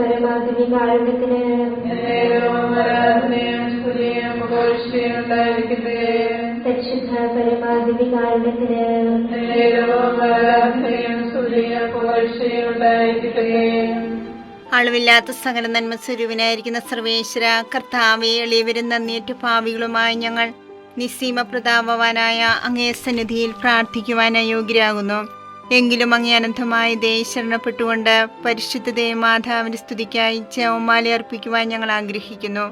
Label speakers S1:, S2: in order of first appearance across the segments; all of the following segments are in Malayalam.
S1: പരമാധികാരുണ്യത്തിന് പരിശുദ്ധ പരമാധികാരുണ്യത്തിന്
S2: അളവില്ലാത്ത സകല നന്മ സ്വരൂപനായിരിക്കുന്ന സർവേശ്വര കർത്താവെ, എളിയവരും നന്ദിയേറ്റ പാപികളുമായ ഞങ്ങൾ നിസ്സീമ പ്രതാപവാനായ അങ്ങേ സന്നിധിയിൽ പ്രാർത്ഥിക്കുവാൻ അയോഗ്യരാകുന്നു. എങ്കിലും അങ്ങേ അനന്തമായ ദയ ശരണപ്പെട്ടുകൊണ്ട് പരിശുദ്ധ ദേവമാതാവിന്റെ സ്തുതിക്കായി ജപമാല അർപ്പിക്കുവാൻ ഞങ്ങൾ ആഗ്രഹിക്കുന്നു.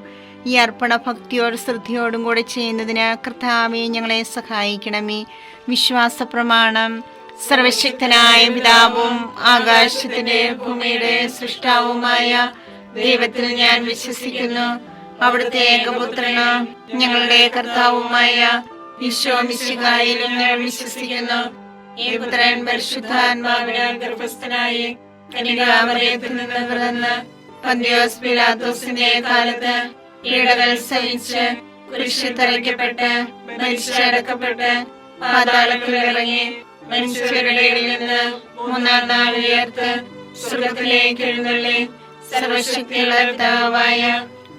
S2: ഈ അർപ്പണ ഭക്തിയോടും ശ്രദ്ധയോടും കൂടെ ചെയ്യുന്നതിന് കർത്താവെ ഞങ്ങളെ സഹായിക്കണമേ. വിശ്വാസ പ്രമാണം. സർവശക്തനായ പിതാവും ആകാശത്തിന്റെ ഭൂമിയുടെ സൃഷ്ടാവുമായ ദൈവത്തിൽ ഞാൻ വിശ്വസിക്കുന്നു. അവിടുത്തെ ഏകപുത്രന് ഞങ്ങളുടെ കർത്താവുമായ ഈശോ മിശിഹായിലും ഞാൻ വിശ്വസിക്കുന്നു. ഈ പുത്രൻ പരിശുദ്ധാത്മാവിനാൽ ഗർഭസ്ഥനായി കന്യകാമറിയത്തിൽ നിന്ന് പിറന്ന് പന്തിയോസ് പിലാത്തോസിന്റെ കാലത്ത് പീഡകൾ സഹിച്ച് കുരിശിൽ തറയ്ക്കപ്പെട്ട് മരിച്ചടക്കപ്പെട്ട് പാതാളത്തിൽ ഇറങ്ങി മനുഷ്യരുടെ ഇടയിൽ നിന്ന് മൂന്നാം നാൾ ഉയർത്ത് സ്വർഗ്ഗത്തിലേക്ക് എഴുന്നള്ളി സർവശക്തിയുള്ള പിതാവായ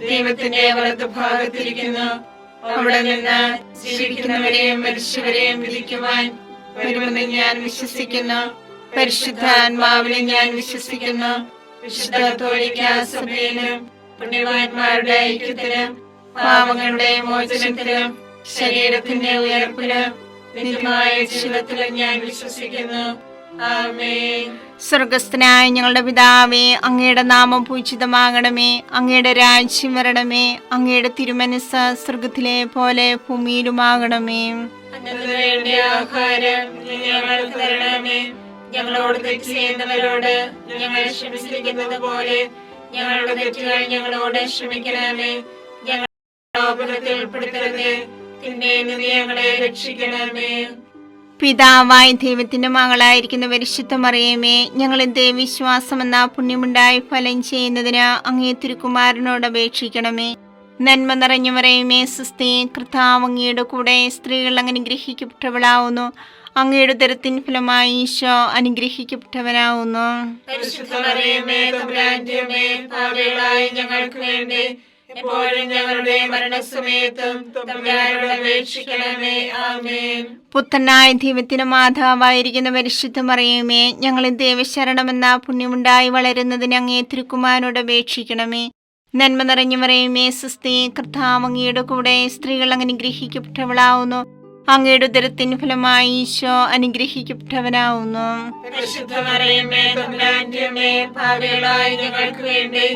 S2: ദൈവത്തിന്റെ വലതുഭാഗത്തിരിക്കുന്നു. അവിടെ നിന്ന് ജീവിക്കുന്നവരെയും മരിച്ചവരെയും വിധിക്കുവാൻ വരുമെന്ന് ഞാൻ വിശ്വസിക്കുന്നു. പരിശുദ്ധാത്മാവിനെ ഞാൻ വിശ്വസിക്കുന്നു. വിശുദ്ധ കത്തോലിക്കാ സഭയിലും പുണ്യവാന്മാരുടെ ഐക്യത്തിലും പാപങ്ങളുടെ മോചനത്തിലും ശരീരത്തിന്റെ ഉയർപ്പിലും നിത്യമായ ജീവിതത്തിലും ഞാൻ വിശ്വസിക്കുന്നു. ആമേൻ. സ്വർഗസ്ഥനായ ഞങ്ങളുടെ പിതാവേ, അങ്ങയുടെ നാമം പൂജിതമാകണമേ. അങ്ങയുടെ രാജ്യം വരണമേ. അങ്ങയുടെ തിരുമനസ്സ് സ്വർഗത്തിലെ പോലെ ഭൂമിയിലുമാകണമേ.
S3: വേണ്ട ആഹാരം ഞങ്ങൾക്ക് തരണമേ. ഞങ്ങളോട് തെറ്റ് ചെയ്യുന്നവരോട് ഞങ്ങൾ ക്ഷമിച്ചിരിക്കുന്നത് പോലെ ഞങ്ങളുടെ തെറ്റുകൾ ഞങ്ങളോട് ക്ഷമിക്കണമേ. ഞങ്ങളെ ഉൾപ്പെടുത്തരുതേ, തിന്മയിൽ നിന്ന് ഞങ്ങളെ രക്ഷിക്കണമേ.
S2: പിതാവായ ദൈവത്തിന്റെ മകളായിരിക്കുന്ന പരിശുദ്ധ മറിയമേ, ഞങ്ങളിൽ ദൈവവിശ്വാസം എന്ന പുണ്യമുണ്ടായി ഫലം ചെയ്യുന്നതിന് അങ്ങേ തിരുക്കുമാരനോട് അപേക്ഷിക്കണമേ. നന്മ നിറഞ്ഞു മറിയമേ, സ്വസ്തി, കർത്താവ് അങ്ങയുടെ കൂടെ സ്ത്രീകൾ അനുഗ്രഹിക്കപ്പെട്ടവളാവുന്നു. അങ്ങയുടെ ഉദരത്തിൻ ഫലമായി ഈശോ അനുഗ്രഹിക്കപ്പെട്ടവനാവുന്നു.
S3: പരിശുദ്ധ മറിയമേ, തമ്പുരാന്റെ അമ്മേ, പാപികളായ ഞങ്ങൾക്ക് വേണ്ടി എപ്പോഴും ഞങ്ങളുടെ മരണസമയത്തും തമ്പുരാനോട് അപേക്ഷിക്കണമേ. ആമേൻ.
S2: പുത്രനായ ദൈവത്തിന്റെ മാതാവായിരിക്കുന്ന പരിശുദ്ധ മറിയമേ, ഞങ്ങളിൽ ദൈവശരണമെന്ന പുണ്യമുണ്ടായി വളരുന്നതിന് അങ്ങേ തിരുക്കുമാരനോട് അപേക്ഷിക്കണമേ. നന്മ നിറഞ്ഞു മറിയമേ, സ്വസ്തി, കർത്താവ് അങ്ങയുടെ കൂടെ സ്ത്രീകൾ അനുഗ്രഹിക്കപ്പെട്ടവളാവുന്നു. അങ്ങയുടെ ഉദരത്തിൻ ഫലമായി ഈശോ അനുഗ്രഹിക്കപ്പെട്ടവനാവുന്നു.
S3: പരിശുദ്ധ മറിയമേ, തമ്പുരാന്റെ അമ്മേ, പാപികളായ ഞങ്ങൾക്ക് വേണ്ടി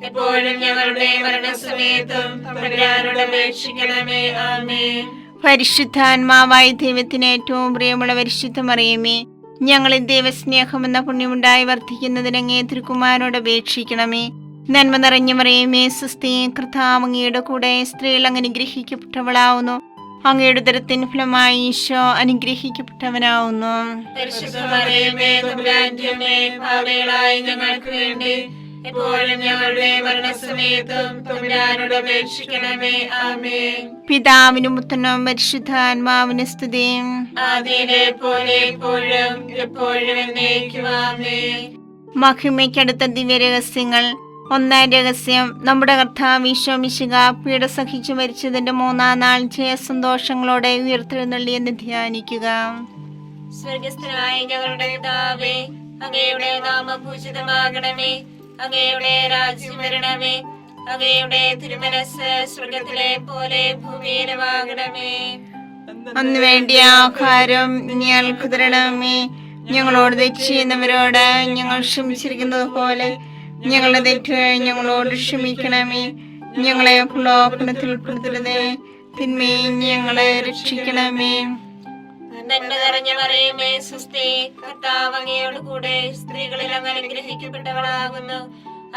S3: എപ്പോഴും ഞങ്ങളുടെ മരണസമയത്തും തമ്പുരാനോട് അപേക്ഷിക്കണമേ. ആമേൻ.
S2: പരിശുദ്ധാത്മാവായ ദൈവത്തിന് ഏറ്റവും പ്രിയമുള്ള പരിശുദ്ധ മറിയമേ, ഞങ്ങളിൽ ദൈവസ്നേഹമെന്ന പുണ്യമുണ്ടായി വർദ്ധിക്കുന്നതിന് അങ്ങേ തിരുക്കുമാരനോട് അപേക്ഷിക്കണമേ. നന്മ നിറഞ്ഞ മറിയമേ, സ്വസ്തി, കർത്താവ് അങ്ങയുടെ കൂടെ സ്ത്രീകൾ അനുഗ്രഹിക്കപ്പെട്ടവളാവുന്നു. അങ്ങയുടെ ഉദരത്തിൻ ഫലമായി ഈശോ അനുഗ്രഹിക്കപ്പെട്ടവനാവുന്നു.
S3: പരിശുദ്ധ മറിയമേ, തമ്പുരാന്റെ അമ്മേ, പാപികളായ ഞങ്ങൾക്ക് വേണ്ടി എപ്പോഴും ഞങ്ങളുടെ മരണസമയത്തും തമ്പുരാനോട് അപേക്ഷിക്കണമേ. ആമേൻ.
S2: പിതാവിനും പുത്രനും പരിശുദ്ധാത്മാവിനും സ്തുതി.
S3: ആദിയിലെ പോലെ എപ്പോഴും എപ്പോഴും എന്നേക്കും. ആമേൻ.
S2: മഹിമയ്ക്കടുത്ത ദിവ്യരഹസ്യങ്ങൾ. ഒന്നാം രഹസ്യം, നമ്മുടെ കർത്താവ് ഈശോ മിശിഹാ പീഡ സഹിച്ചു മരിച്ചതിന്റെ മൂന്നാം നാൾ ജയസന്തോഷങ്ങളോടെ ഉയർത്തെഴുന്നള്ളിയെന്ന് ധ്യാനിക്കുക.
S3: സ്വർഗസ്ഥനായ ഞങ്ങളുടെ പിതാവേ, അങ്ങയുടെ നാമം പൂജിതമാകണമേ. അങ്ങയുടെ രാജ്യം വരണമേ. അങ്ങയുടെ തിരുമനസ്സ് സ്വർഗത്തിലെ പോലെ ഭൂമിയിലുമാകണമേ.
S2: അന്ന് വേണ്ടിയ ആഹാരം ഞങ്ങൾക്ക് തരണമേ. ഞങ്ങളോട് തെറ്റ് ചെയ്യുന്നവരോട് ഞങ്ങൾ ക്ഷമിച്ചിരിക്കുന്നത് പോലെ ഞങ്ങളുടെ തെറ്റുകൾ ഞങ്ങളോട് ക്ഷമിക്കണമേ. ഞങ്ങളെ പ്രലോഭനത്തിൽ ഉൾപ്പെടുത്തരുതേ, തിന്മയിൽ ഞങ്ങളെ രക്ഷിക്കണമേ.
S3: നന്മ നിറഞ്ഞ മറിയമേ, സ്വസ്തി, കർത്താവ് അങ്ങയോട് കൂടെ സ്ത്രീകളിൽ അങ്ങ് അനുഗ്രഹിക്കപ്പെട്ടവളാകുന്നു.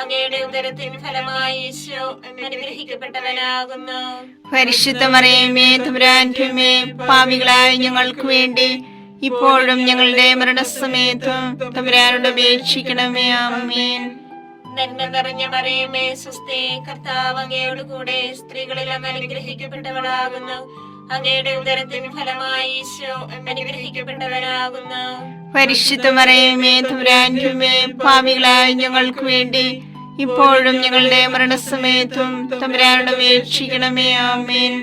S3: അങ്ങയുടെ ഉദരത്തിൻ ഫലമായി ഈശോ അനുഗ്രഹിക്കപ്പെട്ടവനാകുന്നു.
S2: പരിശുദ്ധ മറിയമേ, തമ്പുരാന്റെ അമ്മേ, പാപികളായ ഞങ്ങൾക്ക് വേണ്ടി ഇപ്പോഴും ഞങ്ങളുടെ മരണസമയത്തും തമ്പുരാനോട് അപേക്ഷിക്കണമേ. ആമേൻ.
S3: നന്മ നിറഞ്ഞ മറിയമേ, സ്വസ്തി, കർത്താവ് അങ്ങയോട് കൂടെ സ്ത്രീകളിൽ അങ്ങ് അനുഗ്രഹിക്കപ്പെട്ടവളാകുന്നു. അങ്ങയുടെ ഉദരത്തിൻ ഫലമായി ഈശോ അനുഗ്രഹിക്കപ്പെട്ടവനാകുന്നു.
S2: പരിശുദ്ധ മറിയമേ, തമ്പുരാന്റെ അമ്മേ, പാപികളായ ഞങ്ങൾക്ക് വേണ്ടി ഇപ്പോഴും ഞങ്ങളുടെ മരണസമയത്തും തമ്പുരാനോട് അപേക്ഷിക്കണമേ. ആമേൻ.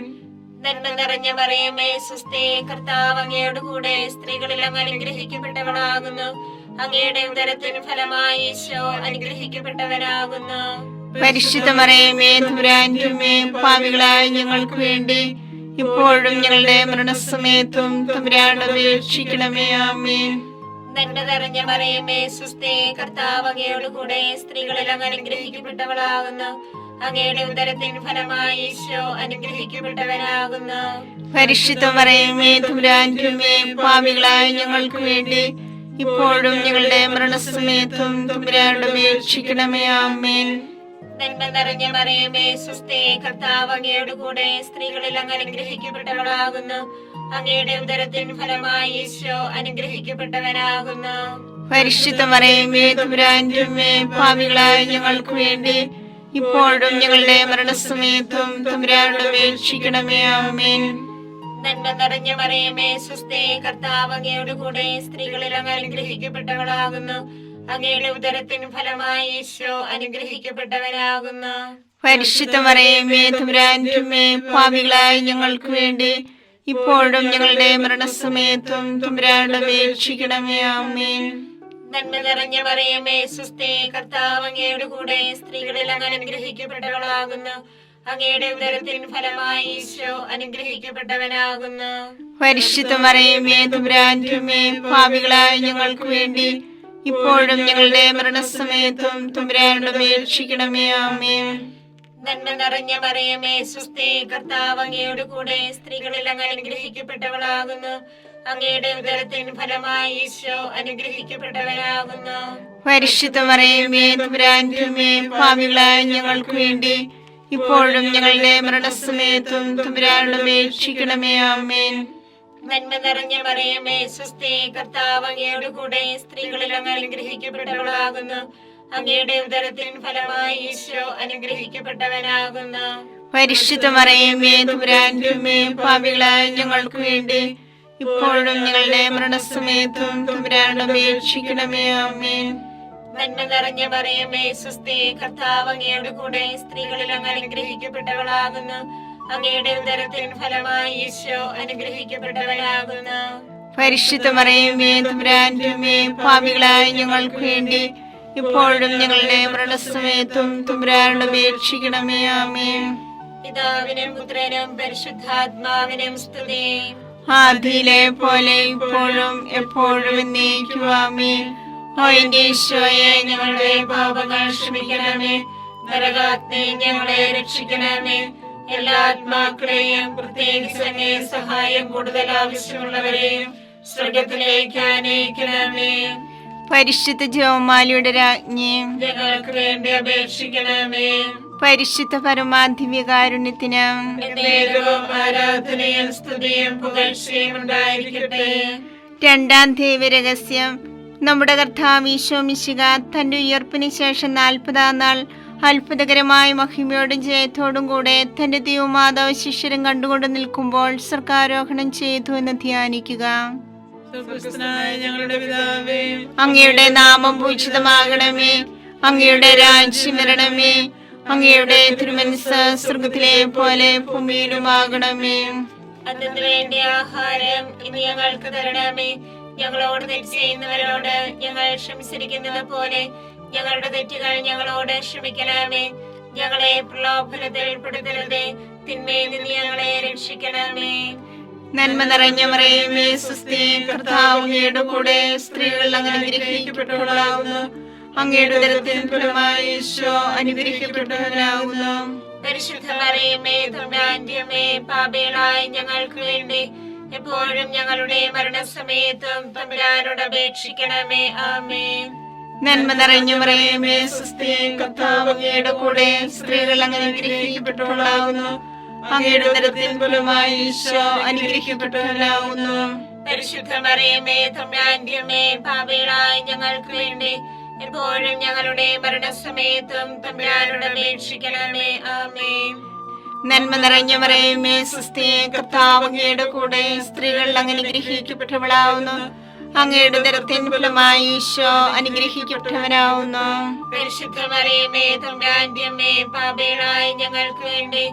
S3: നന്മ നിറഞ്ഞ മറിയമേ സുസ്ഥി, കർത്താവ് അങ്ങയോട് കൂടെ സ്ത്രീകളിൽ അങ്ങ് അനുഗ്രഹിക്കപ്പെട്ടവളാകുന്നു. അങ്ങയുടെ ഉദരത്തിന് ഫലമായി ഈശോ അനുഗ്രഹിക്കപ്പെട്ടവനാകുന്നു.
S2: പരിശുദ്ധ മറിയമേ തമ്പുരാന്റെ അമ്മേ, പാപികളായ ഞങ്ങൾക്ക് വേണ്ടി ഇപ്പോഴും ഞങ്ങളുടെ മരണസമയത്തും തമ്പുരാനോട് അപേക്ഷിക്കണമേ. ആമേൻ.
S3: നന്മ നിറഞ്ഞ മറിയമേ സുസ്ഥി, കർത്താവ് അങ്ങയോട് കൂടെ സ്ത്രീകളിൽ അങ്ങ് അനുഗ്രഹിക്കപ്പെട്ടവളാകുന്നു. അങ്ങയുടെ ഉദരത്തിന് ഫലമായി ഈശോ അനുഗ്രഹിക്കപ്പെട്ടവനാകുന്നു.
S2: പരിശുദ്ധ മറിയമേ തമ്പുരാന്റെ അമ്മേ, പാപികളായ ഞങ്ങൾക്ക് വേണ്ടി ഇപ്പോഴും ഞങ്ങളുടെ മരണസമയത്തും തമ്പുരാനോട് അപേക്ഷിക്കണമേ. ആമേൻ.
S3: നന്മ നിറഞ്ഞ മറിയമേ സുസ്ഥി, കർത്താവ് അങ്ങയോട് കൂടെ സ്ത്രീകളിൽ അങ്ങ് അനുഗ്രഹിക്കപ്പെട്ടവളാകുന്നു. അങ്ങയുടെ ഉദരത്തിന് ഫലമായി ഈശോ അനുഗ്രഹിക്കപ്പെട്ടവനാകുന്നു.
S2: പരിശുദ്ധ മറിയമേ തമ്പുരാന്റെ അമ്മേ, പാപികളായ ഞങ്ങൾക്ക് വേണ്ടി ഇപ്പോഴും ഞങ്ങളുടെ മരണസമയത്തും തമ്പുരാനോട് അപേക്ഷിക്കണമേ. ആമേൻ.
S3: നന്മ നിറഞ്ഞ മറിയമേ സുസ്ഥി, കർത്താവ് അങ്ങയോട് കൂടെ സ്ത്രീകളിൽ അങ്ങ് അനുഗ്രഹിക്കപ്പെട്ടവളാകുന്നു. അങ്ങയുടെ ഉദരത്തിന് ഫലമായി ഈശോ അനുഗ്രഹിക്കപ്പെട്ടവനാകുന്നു.
S2: പരിശുദ്ധ മറിയമേ തമ്പുരാന്റെ അമ്മേ, പാപികളായ ഞങ്ങൾക്ക് വേണ്ടി ഇപ്പോഴും ഞങ്ങളുടെ മരണസമയത്തും തമ്പുരാനോട് അപേക്ഷിക്കണമേ. ആമേൻ.
S3: നന്മ നിറഞ്ഞ മറിയമേ സുസ്ഥി, കർത്താവ് അങ്ങയോട് കൂടെ സ്ത്രീകളിൽ അങ്ങ് അനുഗ്രഹിക്കപ്പെട്ടവളാകുന്നു. അങ്ങയുടെ ഉദരത്തിന് ഫലമായി ഈശോ അനുഗ്രഹിക്കപ്പെട്ടവനാകുന്നു.
S2: പരിശുദ്ധ മറിയമേ തമ്പുരാന്റെ അമ്മേ, പാപികളായ ഞങ്ങൾക്ക് വേണ്ടി ഇപ്പോഴും ഞങ്ങളുടെ മരണസമയത്തും തമ്പുരാനോട് അപേക്ഷിക്കണമേ. ആമേൻ.
S3: നന്മ നിറഞ്ഞ മറിയമേ സുസ്ഥി, കർത്താവ് അങ്ങയോട് കൂടെ സ്ത്രീകളിൽ അങ്ങ് അനുഗ്രഹിക്കപ്പെട്ടവളാകുന്നു. അങ്ങയുടെ ഉദരത്തിന് ഫലമായി ഈശോ അനുഗ്രഹിക്കപ്പെട്ടവനാകുന്നു.
S2: പരിശുദ്ധ മറിയമേ തമ്പുരാന്റെ അമ്മേ, പാപികളായ ഞങ്ങൾക്ക് വേണ്ടി ഇപ്പോഴും ഞങ്ങളുടെ മരണസമയത്തും തമ്പുരാനോട് അപേക്ഷിക്കണമേ. ആമേൻ.
S3: നന്മ നിറഞ്ഞ മറിയമേ സുസ്ഥി, കർത്താവ് അങ്ങയോട് കൂടെ സ്ത്രീകളിൽ അങ്ങ് അനുഗ്രഹിക്കപ്പെട്ടവളാകുന്നു. അങ്ങയുടെ ഉദരത്തിന് ഫലമായി ഈശോ അനുഗ്രഹിക്കപ്പെട്ടവനാകുന്നു.
S2: പരിശുദ്ധ മറിയമേ തമ്പുരാന്റെ അമ്മേ, പാപികളായ ഞങ്ങൾക്ക് വേണ്ടി ഇപ്പോഴും ഞങ്ങളുടെ മരണസമയത്തും തമ്പുരാനോട് അപേക്ഷിക്കണമേ. ആമേൻ.
S3: നന്മ നിറഞ്ഞ മറിയമേ സുസ്ഥി, കർത്താവ് അങ്ങയോട് കൂടെ സ്ത്രീകളിൽ അങ്ങ് അനുഗ്രഹിക്കപ്പെട്ടവളാകുന്നു. അങ്ങയുടെ ഉദരത്തിന് ഫലമായി ഈശോ അനുഗ്രഹിക്കപ്പെട്ടവനാകുന്നു.
S2: പരിശുദ്ധ മറിയമേ തമ്പുരാന്റെ അമ്മേ, പാപികളായ ഞങ്ങൾക്ക് വേണ്ടി ഇപ്പോഴും ഞങ്ങളുടെ മരണസമയത്തും തമ്പുരാനോട് അപേക്ഷിക്കണമേ. ആമേൻ.
S3: പിതാവിനും പുത്രനും പരിശുദ്ധാത്മാവിനും സ്തുതി.
S2: ആദിയിലെ പോലെ ഇപ്പോഴും എപ്പോഴും എന്നേക്കും. ആമേൻ. ഓ എന്റെ ഈശോയെ,
S3: ഞങ്ങളുടെ പാപങ്ങൾ ക്ഷമിക്കണമേ. നരകാഗ്നി ഞങ്ങളെ രക്ഷിക്കണമേ. എല്ലാ ആത്മാക്കളെയും പ്രത്യേകിച്ച് അങ്ങേ സഹായം കൂടുതൽ ആവശ്യമുള്ളവരെയും സ്വർഗത്തിലേക്ക് ആനയിക്കണമേ.
S2: പരിശുദ്ധ ജപമാലയുടെ രാജ്ഞി,
S3: ഞങ്ങൾക്ക് വേണ്ടി അപേക്ഷിക്കണമേ.
S2: പരിശുദ്ധ പരമാധിവ്യകാരുണ്യത്തിന്
S3: എന്നേരവും ആരാധനയും സ്തുതിയും പുകഴ്ചയും ഉണ്ടായിരിക്കട്ടെ.
S2: രണ്ടാം ദൈവരഹസ്യം. നമ്മുടെ കർത്താവ് ഈശോ മിശിഹ തന്റെ ഉയർപ്പിന് ശേഷം 40-ാം നാൾ അത്ഭുതകരമായ മഹിമയോടും ജയത്തോടും കൂടെ തന്റെ ദൈവമാതാവ് ശിഷ്യരും കണ്ടുകൊണ്ട് നിൽക്കുമ്പോൾ സ്വർഗ്ഗാരോഹണം ചെയ്തു എന്ന് ധ്യാനിക്കുക.
S4: ഞങ്ങളുടെ പിതാവേ,
S2: അങ്ങയുടെ നാമം പൂജിതമാകണമേ. അങ്ങയുടെ രാജ്യം വരണമേ. അങ്ങയുടെ തിരുമനസ്സ് സ്വർഗ്ഗത്തിലെ പോലെ ഭൂമിയിലുമാകണമേ.
S3: അതിനു വേണ്ടി ആഹാരം ഇനി ഞങ്ങൾക്ക് തരണമേ. ഞങ്ങളോട് തെറ്റ് ചെയ്യുന്നവരോട് ഞങ്ങൾ ക്ഷമിച്ചിരിക്കുന്നത് പോലെ ഞങ്ങളുടെ തെറ്റുകൾ ഞങ്ങളോട് ക്ഷമിക്കണമേ. ഞങ്ങളെ പ്രലോഭനത്തിൽ ഉൾപ്പെടുത്തരുതേ, തിന്മയിൽ നിന്ന് ഞങ്ങളെ രക്ഷിക്കണമേ.
S2: നന്മ നിറഞ്ഞ മറിയമേ സുസ്ഥി, കർത്താവ് അങ്ങയുടെ കൂടെ സ്ത്രീകൾ അങ്ങ് അനുഗ്രഹിക്കപ്പെട്ടവളാകുന്നു. അങ്ങയുടെ ഉദരത്തിൻ ഫലമായി ഈശോ അനുഗ്രഹിക്കപ്പെട്ടവനാകുന്നു.
S3: പരിശുദ്ധ മറിയമേ തമ്പുരാന്റെ അമ്മേ, പാപികളായ ഞങ്ങൾക്ക് വേണ്ടി എപ്പോഴും ഞങ്ങളുടെ മരണസമയത്തും തമ്പുരാനോട് അപേക്ഷിക്കണമേ. ആമേൻ.
S2: നന്മ നിറഞ്ഞ മറിയമേ സുസ്ഥി, കർത്താവ് അങ്ങയുടെ കൂടെ സ്ത്രീകൾ അങ്ങ് അനുഗ്രഹിക്കപ്പെട്ടവളാകുന്നു. അങ്ങയുടെ ഉദരത്തിൻ ഫലമായി ഈശോ അനുഗ്രഹിക്കപ്പെട്ടവനാകുന്നു.
S3: പരിശുദ്ധ മറിയമേ തമ്പുരാന്റെ അമ്മേ, പാപികളായ ഞങ്ങൾക്ക് വേണ്ടി എപ്പോഴും ഞങ്ങളുടെ മരണസമയത്തും തമ്പുരാനോട് അപേക്ഷിക്കണമേ. ആമേൻ.
S2: നന്മ നിറഞ്ഞ മറിയമേ സുസ്ഥി, കർത്താവ് അങ്ങയുടെ കൂടെ സ്ത്രീകൾ അങ്ങ് അനുഗ്രഹിക്കപ്പെട്ടവളാകുന്നു. അങ്ങയുടെ ഉദരത്തിൻ ഫലമായി ഈശോ അനുഗ്രഹിക്കപ്പെട്ടവനാവുന്നു.
S3: പരിശുദ്ധ മറിയമേ തമ്പുരാന്റെ അമ്മേ, പാപികളായ ഞങ്ങൾക്ക് വേണ്ടി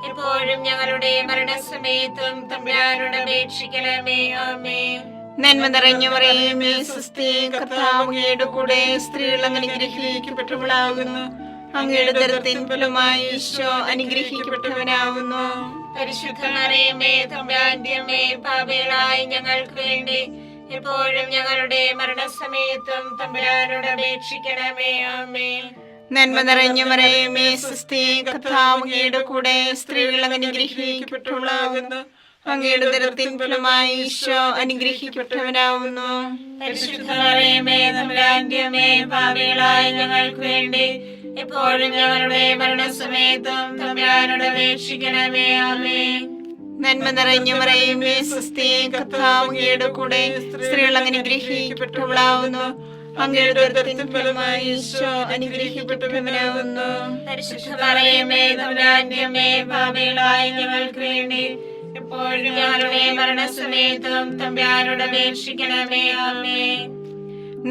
S3: എപ്പോഴും ഞങ്ങളുടെ മരണസമയത്തും തമ്പുരാനോട് അപേക്ഷിക്കണമേ. ആമേൻ.
S2: നന്മ നിറഞ്ഞ മറിയമേ സ്വസ്തി, കർത്താവ് അങ്ങയുടെ കൂടെ സ്ത്രീകൾ അനുഗ്രഹിക്കപ്പെട്ടവളാകുന്നു. അങ്ങയുടെ ഉദരത്തിൻ ഫലമായി ഈശോ അനുഗ്രഹിക്കപ്പെട്ടവനാവുന്നു.
S3: പരിശുദ്ധ മറിയമേ തമ്പുരാന്റെ അമ്മേ, പാപികളായ ഞങ്ങൾക്ക് വേണ്ടി എപ്പോഴും ഞങ്ങളുടെ മരണസമയത്തും തമ്പുരാനോട് അപേക്ഷിക്കണമേ. ആമേൻ.
S2: നന്മ നിറഞ്ഞ മറിയമേ സ്വസ്തി, കർത്താവ് അങ്ങയുടെ കൂടെ സ്ത്രീകൾ അനുഗ്രഹിക്കപ്പെട്ടവളാകുന്നു. അങ്ങയുടെ ഉദരത്തിൻ ഫലമായി ഈശോ അനുഗ്രഹിക്കപ്പെട്ടവനാവുന്നു.
S3: പരിശുദ്ധ മറിയമേ തമ്പുരാന്റെ അമ്മേ, പാപികളായ ഞങ്ങൾക്ക് വേണ്ടി എപ്പോഴും ഞങ്ങളുടെ മരണസമയത്തും തമ്പുരാനോട് അപേക്ഷിക്കണമേ. ആമേൻ.
S2: നന്മ നിറഞ്ഞ മറിയമേ സ്വസ്തി, കർത്താവ് അങ്ങയുടെ കൂടെ സ്ത്രീകൾ അനുഗ്രഹിക്കപ്പെട്ടവളാവുന്നു. അങ്ങയുടെ ഉദരത്തിൻ ഫലമായി ഈശോ അനുഗ്രഹിക്കപ്പെട്ടവനാവുന്നു.
S3: പരിശുദ്ധ മറിയമേ തമ്പുരാന്റെ അമ്മേ, പാപികളായ ഞങ്ങൾക്ക് വേണ്ടി എപ്പോഴും ഞങ്ങളുടെ മരണസമയത്തും തമ്പുരാനോട് അപേക്ഷിക്കണമേ. ആമേൻ.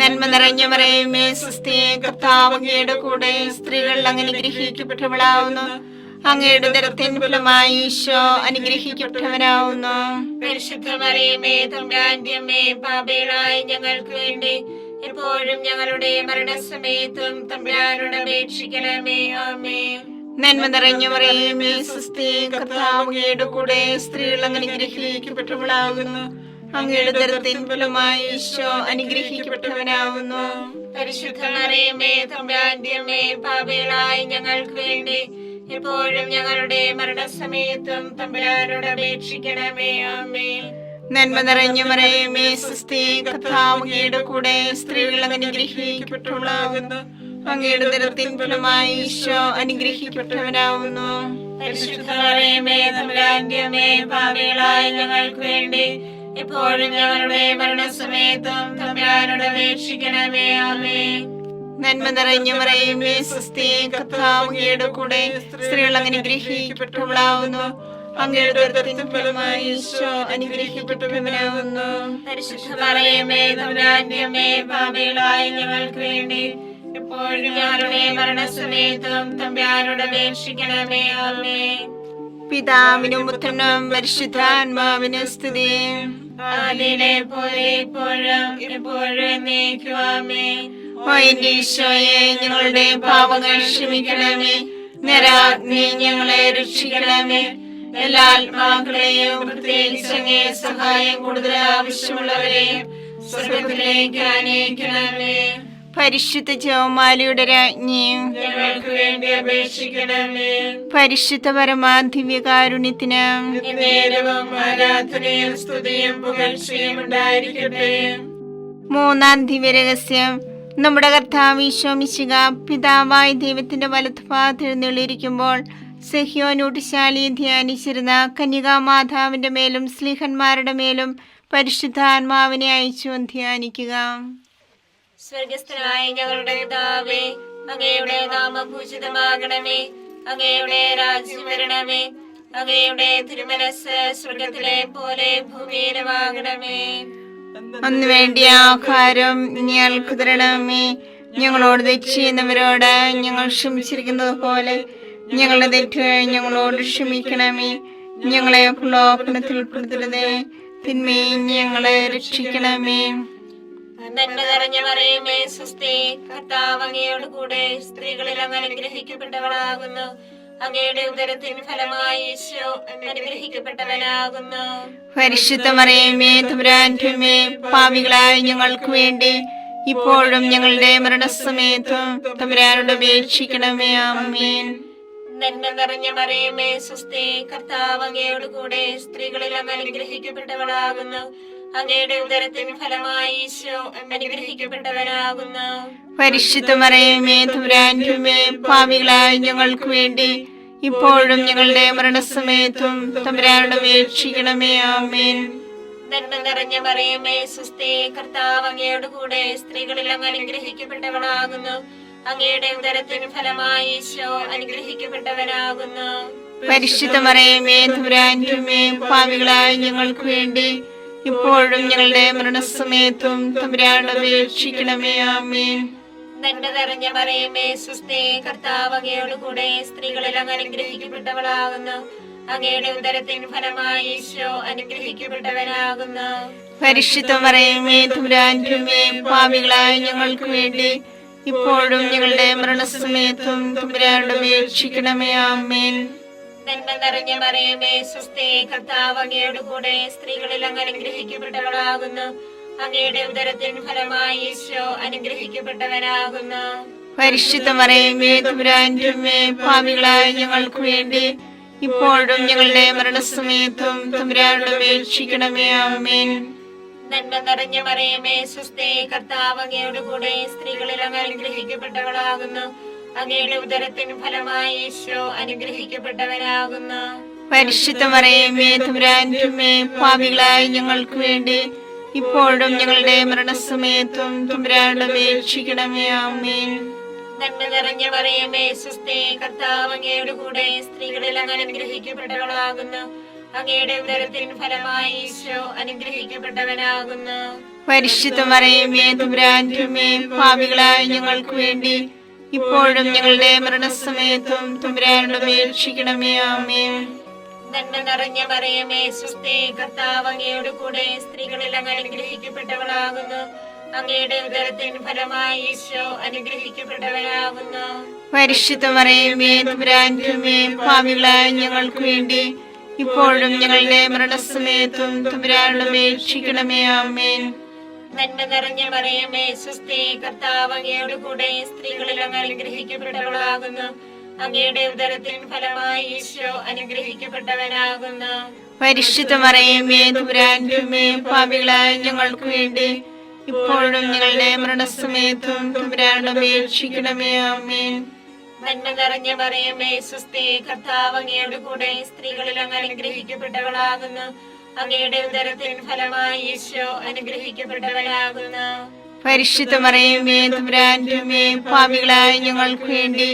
S2: നന്മ നിറഞ്ഞ മറിയമേ സ്വസ്തി, കർത്താവ് അങ്ങയുടെ കൂടെ സ്ത്രീകൾ അനുഗ്രഹിക്കപ്പെട്ടവളാവുന്നു. അങ്ങയുടെ ഉദരത്തിൻ ഫലമായി ഈശോ അനുഗ്രഹിക്കപ്പെട്ടവനാവുന്നു.
S3: പരിശുദ്ധ മറിയമേ തമ്പുരാന്റെ അമ്മേ, പാപികളായ ഞങ്ങൾക്ക് വേണ്ടി എപ്പോഴും ഞങ്ങളുടെ മരണസമയത്തും തമ്പുരാനോട് അപേക്ഷിക്കണമേ. ആമേൻ.
S2: നന്മ നിറഞ്ഞ മറിയമേ സ്വസ്തി, കർത്താവ് അങ്ങയുടെ കൂടെ സ്ത്രീകൾ അനുഗ്രഹിക്കപ്പെട്ടവളാകുന്നു. അങ്ങയുടെ ഉദരത്തിൻ ഫലമായി ഈശോ അനുഗ്രഹിക്കപ്പെട്ടവനാവുന്നു.
S3: പരിശുദ്ധ മറിയമേ തമ്പുരാന്റെ അമ്മേ, പാപികളായ ഞങ്ങൾക്ക് വേണ്ടി എപ്പോഴും ഞങ്ങളുടെ മരണസമയത്തും തമ്പുരാനോട് അപേക്ഷിക്കണമേ. ആമേൻ.
S2: നന്മ നിറഞ്ഞ മറിയമേ സ്വസ്തി, കർത്താവ് അങ്ങയുടെ കൂടെ സ്ത്രീകൾ അനുഗ്രഹിക്കപ്പെട്ടവളാകുന്നു. അങ്ങയുടെ ഉദരത്തിൻ ഫലമായി ഈശോ അനുഗ്രഹിക്കപ്പെട്ടവനാവുന്നു.
S3: പരിശുദ്ധ മറിയമേ തമ്പുരാന്റെ അമ്മേ, പാപികളായ ഞങ്ങൾക്ക് വേണ്ടി എപ്പോഴും ഞങ്ങളുടെ മരണസമയത്തും തമ്പുരാനോട് അപേക്ഷിക്കണമേ. ആമേൻ.
S2: നന്മ നിറഞ്ഞ മറിയമേ സ്വസ്തി, കർത്താവ് അങ്ങയുടെ കൂടെ സ്ത്രീകൾ അനുഗ്രഹിക്കപ്പെട്ടവളാവുന്നു. അങ്ങയുടെ ഉദരത്തിൻ ഫലമായി ഈശോ അനുഗ്രഹിക്കപ്പെട്ടവനാവുന്നു.
S3: പരിശുദ്ധ മറിയമേ തമ്പുരാന്റെ അമ്മേ, പാപികളായ ഞങ്ങൾക്ക് വേണ്ടി എപ്പോഴും ഞങ്ങളുടെ മരണസമയത്തും തമ്പുരാനോട് അപേക്ഷിക്കണമേ. ആമേൻ.
S2: പിതാവിനും പുത്രനും പരിശുദ്ധാത്മാവിനും സ്തുതി.
S3: ആദിയിലെ പോലെ ഇപ്പോഴും എപ്പോഴും എന്നേക്കും. ആമേൻ.
S2: ഓ എന്റെ ഈശോയെ, ഞങ്ങളുടെ പാപങ്ങൾ ക്ഷമിക്കണമേ. നരാഗ്നി ഞങ്ങളെ രക്ഷിക്കണമേ. എല്ലാ ആത്മാക്കളെയും പ്രത്യേകിച്ച് അങ്ങേ സഹായം കൂടുതൽ ആവശ്യമുള്ളവരെയും സ്വർഗ്ഗത്തിലേക്ക് ആനയിക്കണമേ. പരിശുദ്ധ ജപമാലയുടെ രാജ്ഞിയും
S3: ഞങ്ങൾക്ക് വേണ്ടി അപേക്ഷിക്കണമേ.
S2: പരിശുദ്ധ പരമാദിവ്യകാരുണ്യത്തിന്
S3: നേരവും ആരാധനയും സ്തുതിയും പുകഴ്ചയും ഉണ്ടായിരിക്കട്ടെ.
S2: മൂന്നാം ദിവ്യരഹസ്യം. നമ്മുടെ കർത്താവ് ഈശോ മിശിഹ പിതാവായ ദൈവത്തിന്റെ വലത്തുഭാഗത്ത് എഴുന്നള്ളിയിരിക്കുമ്പോൾ സഹ്യോനൂട്ടിശാലിയെ ധ്യാനിച്ചിരുന്ന കന്യകാമാതാവിന്റെ മേലും സ്ലീഹന്മാരുടെ മേലും പരിശുദ്ധാത്മാവിനെ അയച്ചു ധ്യാനിക്കുക.
S3: സ്വർഗസ്ഥനായ ഞങ്ങളുടെ പിതാവേ, അങ്ങയുടെ നാമം പൂജിതമാകണമേ. അങ്ങയുടെ രാജ്യം വരണമേ. അങ്ങയുടെ തിരുമനസ്സ് സ്വർഗത്തിലെ പോലെ ഭൂമിയിലുമാകണമേ.
S2: അന്ന് വേണ്ടിയ ആഹാരം ഞങ്ങൾക്ക് തരണമേ. ഞങ്ങളോട് തെറ്റ് ചെയ്യുന്നവരോട് ഞങ്ങൾ ക്ഷമിച്ചിരിക്കുന്നത് പോലെ ഞങ്ങളുടെ തെറ്റുകൾ ഞങ്ങളോട് ക്ഷമിക്കണമേ. ഞങ്ങളെ പ്രലോഭനത്തിൽ ഉൾപ്പെടുത്തരുതേ, തിന്മയെ ഞങ്ങളെ രക്ഷിക്കണമേ.
S3: നന്മ നിറഞ്ഞ മറിയമേ സ്വസ്തി, കർത്താവ് അങ്ങയോട് കൂടെ സ്ത്രീകളിൽ അങ്ങ് അനുഗ്രഹിക്കപ്പെട്ടവളാകുന്നു. അങ്ങയുടെ ഉദരത്തിൻ ഫലമായി ഈശോ അനുഗ്രഹിക്കപ്പെട്ടവനാകുന്നു.
S2: പരിശുദ്ധ മറിയമേ തമ്പുരാന്റെ അമ്മേ, പാപികളായ ഞങ്ങൾക്ക് വേണ്ടി ഇപ്പോഴും ഞങ്ങളുടെ മരണസമയത്തും തമ്പുരാനോട് അപേക്ഷിക്കണമേ. ആമേൻ.
S3: നന്മ നിറഞ്ഞ മറിയമേ സ്വസ്തി, കർത്താവ് അങ്ങയോട് കൂടെ സ്ത്രീകളിൽ അങ്ങ് അനുഗ്രഹിക്കപ്പെട്ടവളാകുന്നു. അങ്ങയുടെ ഉദരത്തിൻ ഫലമായി ഈശോ അനുഗ്രഹിക്കപ്പെട്ടവനാകുന്നു.
S2: പരിശുദ്ധ മറിയമേ തമ്പുരാന്റെ അമ്മേ, പാപികളായ ഞങ്ങൾക്ക് വേണ്ടി ഇപ്പോഴും ഞങ്ങളുടെ മരണസമയത്തും തമ്പുരാനോട് അപേക്ഷിക്കണമേ. ആമേൻ.
S3: നന്മ നിറഞ്ഞ മറിയമേ സ്വസ്തി, കർത്താവ് അങ്ങയോട് കൂടെ സ്ത്രീകളിൽ അങ്ങ് അനുഗ്രഹിക്കപ്പെട്ടവളാകുന്നു. അങ്ങയുടെ ഉദരത്തിൻ ഫലമായി ഈശോ അനുഗ്രഹിക്കപ്പെട്ടവനാകുന്നു.
S2: പരിശുദ്ധ മറിയമേ തമ്പുരാന്റെ അമ്മേ, പാപികളായ ഞങ്ങൾക്ക് വേണ്ടി ഇപ്പോഴും ഞങ്ങളുടെ മരണസമയത്തും തമ്പുരാനോട് അപേക്ഷിക്കണമേ. ആമേൻ.
S3: നന്മ നിറഞ്ഞ മറിയമേ സുസ്ഥി, കർത്താവ് അങ്ങയോട് കൂടെ സ്ത്രീകളിൽ അങ്ങ് അനുഗ്രഹിക്കപ്പെട്ടവളാകുന്നു. അങ്ങയുടെ ഉദരത്തിൻ ഫലമായി ഈശോ അനുഗ്രഹിക്കപ്പെട്ടവനാകുന്നു.
S2: പരിശുദ്ധ മറിയമേ തമ്പുരാന്റെ അമ്മേ, പാപികളായ ഞങ്ങൾക്ക് വേണ്ടി ഇപ്പോഴും ഞങ്ങളുടെ മരണസമയത്തും തമ്പുരാനോട് അപേക്ഷിക്കണമേ. ആമേൻ.
S3: നന്മ നിറഞ്ഞ മറിയമേ സുസ്ഥി, കർത്താവ് അങ്ങയോട് കൂടെ സ്ത്രീകളിൽ അങ്ങ് അനുഗ്രഹിക്കപ്പെട്ടവളാകുന്നു. അങ്ങയുടെ ഉദരത്തിൻ ഫലമായി ഈശോ അനുഗ്രഹിക്കപ്പെട്ടവനാകുന്നു.
S2: പരിശുദ്ധ മറിയമേ തമ്പുരാന്റെ അമ്മേ, പാപികളായ ഞങ്ങൾക്ക് വേണ്ടി ഇപ്പോഴും ഞങ്ങളുടെ മരണസമയത്തും തമ്പുരാനോട് അപേക്ഷിക്കണമേ. ആമേൻ.
S3: നന്മ നിറഞ്ഞ മറിയമേ സുസ്ഥി, കർത്താവ് അങ്ങയോട് കൂടെ സ്ത്രീകളിൽ അങ്ങ് അനുഗ്രഹിക്കപ്പെട്ടവളാകുന്നു. അങ്ങയുടെ ഉദരത്തിൻ ഫലമായി ഈശോ അനുഗ്രഹിക്കപ്പെട്ടവനാകുന്നു.
S2: പരിശുദ്ധ മറിയമേ തമ്പുരാന്റെ അമ്മേ, പാപികളായ ഞങ്ങൾക്ക് വേണ്ടി ഇപ്പോഴും ഞങ്ങളുടെ മരണസമയത്തും തമ്പുരാനോട് അപേക്ഷിക്കണമേ. ആമേൻ.
S3: നന്മ നിറഞ്ഞ മറിയമേ സുസ്ഥി, കർത്താവ് അങ്ങയോട് കൂടെ സ്ത്രീകളിൽ അങ്ങ് അനുഗ്രഹിക്കപ്പെട്ടവളാകുന്നു. അങ്ങയുടെ ഉദരത്തിൻ ഫലമായി ഈശോ അനുഗ്രഹിക്കപ്പെട്ടവനാകുന്നു.
S2: പരിശുദ്ധ മറിയമേ തമ്പുരാന്റെ അമ്മേ, പാപികളായ ഞങ്ങൾക്ക് വേണ്ടി ഇപ്പോഴും ഞങ്ങളുടെ മരണസമയത്തും തമ്പുരാനോട് അപേക്ഷിക്കണമേ. ആമേൻ.
S3: നന്മ നിറഞ്ഞ മറിയമേ സുസ്ഥി, കർത്താവ് അങ്ങയോട് കൂടെ സ്ത്രീകളിൽ അങ്ങ് അനുഗ്രഹിക്കപ്പെട്ടവളാകുന്നു. അങ്ങയുടെ ഉദരത്തിൻ ഫലമായി ഈശോ അനുഗ്രഹിക്കപ്പെട്ടവനാകുന്നു.
S2: പരിശുദ്ധ മറിയമേ തമ്പുരാന്റെ അമ്മേ, പാപികളായ ഞങ്ങൾക്ക് വേണ്ടി ഇപ്പോഴും ഞങ്ങളുടെ മരണസമയത്തും തമ്പുരാനോട് അപേക്ഷിക്കണമേ. ആമേൻ.
S3: നന്മ നിറഞ്ഞ മറിയമേ സുസ്ഥി, കർത്താവ് അങ്ങയോട് കൂടെ സ്ത്രീകളിൽ അങ്ങ് അനുഗ്രഹിക്കപ്പെട്ടവളാകുന്നു. അങ്ങയുടെ ഉദരത്തിൻ ഫലമായി ഈശോ അനുഗ്രഹിക്കപ്പെട്ടവനാകുന്നു.
S2: പരിശുദ്ധ മറിയമേ തമ്പുരാന്റെ അമ്മേ, പാപികളായ ഞങ്ങൾക്ക് വേണ്ടി ഇപ്പോഴും ഞങ്ങളുടെ മരണസമയത്തും തമ്പുരാനോട് അപേക്ഷിക്കണമേ. ആമേൻ.
S3: നന്മ നിറഞ്ഞ മറിയമേ സുസ്ഥി, കർത്താവ് അങ്ങയോട് കൂടെ സ്ത്രീകളിൽ അങ്ങ് അനുഗ്രഹിക്കപ്പെട്ടവളാകുന്നു. അങ്ങയുടെ ഉദരത്തിൻ ഫലമായി ഈശോ അനുഗ്രഹിക്കപ്പെട്ടവനാകുന്നു.
S2: പരിശുദ്ധ മറിയമേ തമ്പുരാന്റെ അമ്മേ, പാപികളായ ഞങ്ങൾക്ക് വേണ്ടി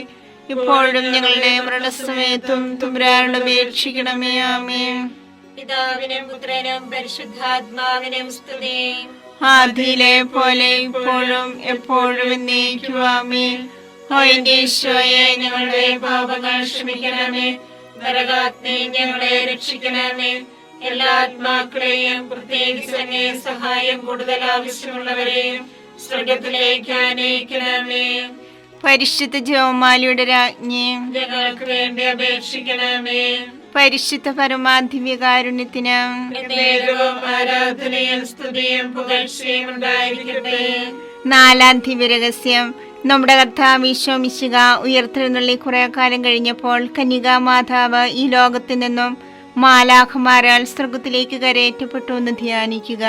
S2: ഇപ്പോഴും ഞങ്ങളുടെ മരണസമയത്തും തമ്പുരാനോട് അപേക്ഷിക്കണമേ. ആമേൻ.
S3: പിതാവിനും പുത്രനും പരിശുദ്ധാത്മാവിനും സ്തുതി.
S2: ആദിയിലെ പോലെ ഇപ്പോഴും എപ്പോഴും എന്നേക്കും. ആമേൻ. ഓ എന്റെ ഈശോയെ, ഞങ്ങളുടെ പാപങ്ങൾ ക്ഷമിക്കണമേ.
S3: നരകാഗ്നി ഞങ്ങളെ രക്ഷിക്കണമേ. എല്ലാ ആത്മാക്കളെയും, പ്രത്യേകിച്ച് അങ്ങേ സഹായം കൂടുതൽ ആവശ്യമുള്ളവരെയും സ്വർഗത്തിലേക്ക് ആനയിക്കണമേ.
S2: പരിശുദ്ധ ജപമാലയുടെ രാജ്ഞി,
S3: ഞങ്ങൾക്ക് വേണ്ടി അപേക്ഷിക്കണമേ.
S2: പരിശുദ്ധ പരമാധിവ്യകാരുണ്യത്തിന്
S3: എന്നേരവും ആരാധനയും സ്തുതിയും പുകഴ്ചയും ഉണ്ടായിരിക്കട്ടെ.
S2: നാലാം ദിവ്യരഹസ്യം. നമ്മുടെ കർത്താവ് ഈശോ മിശിഹ ഉയർത്തെഴുന്നള്ളി കുറെ കാലം കഴിഞ്ഞപ്പോൾ കന്യകാ മാതാവ് ഈ ലോകത്തിൽ നിന്നും മാലാഖമാരാൽ സ്വർഗത്തിലേക്ക് കരയേറ്റപ്പെട്ടു എന്ന് ധ്യാനിക്കുക.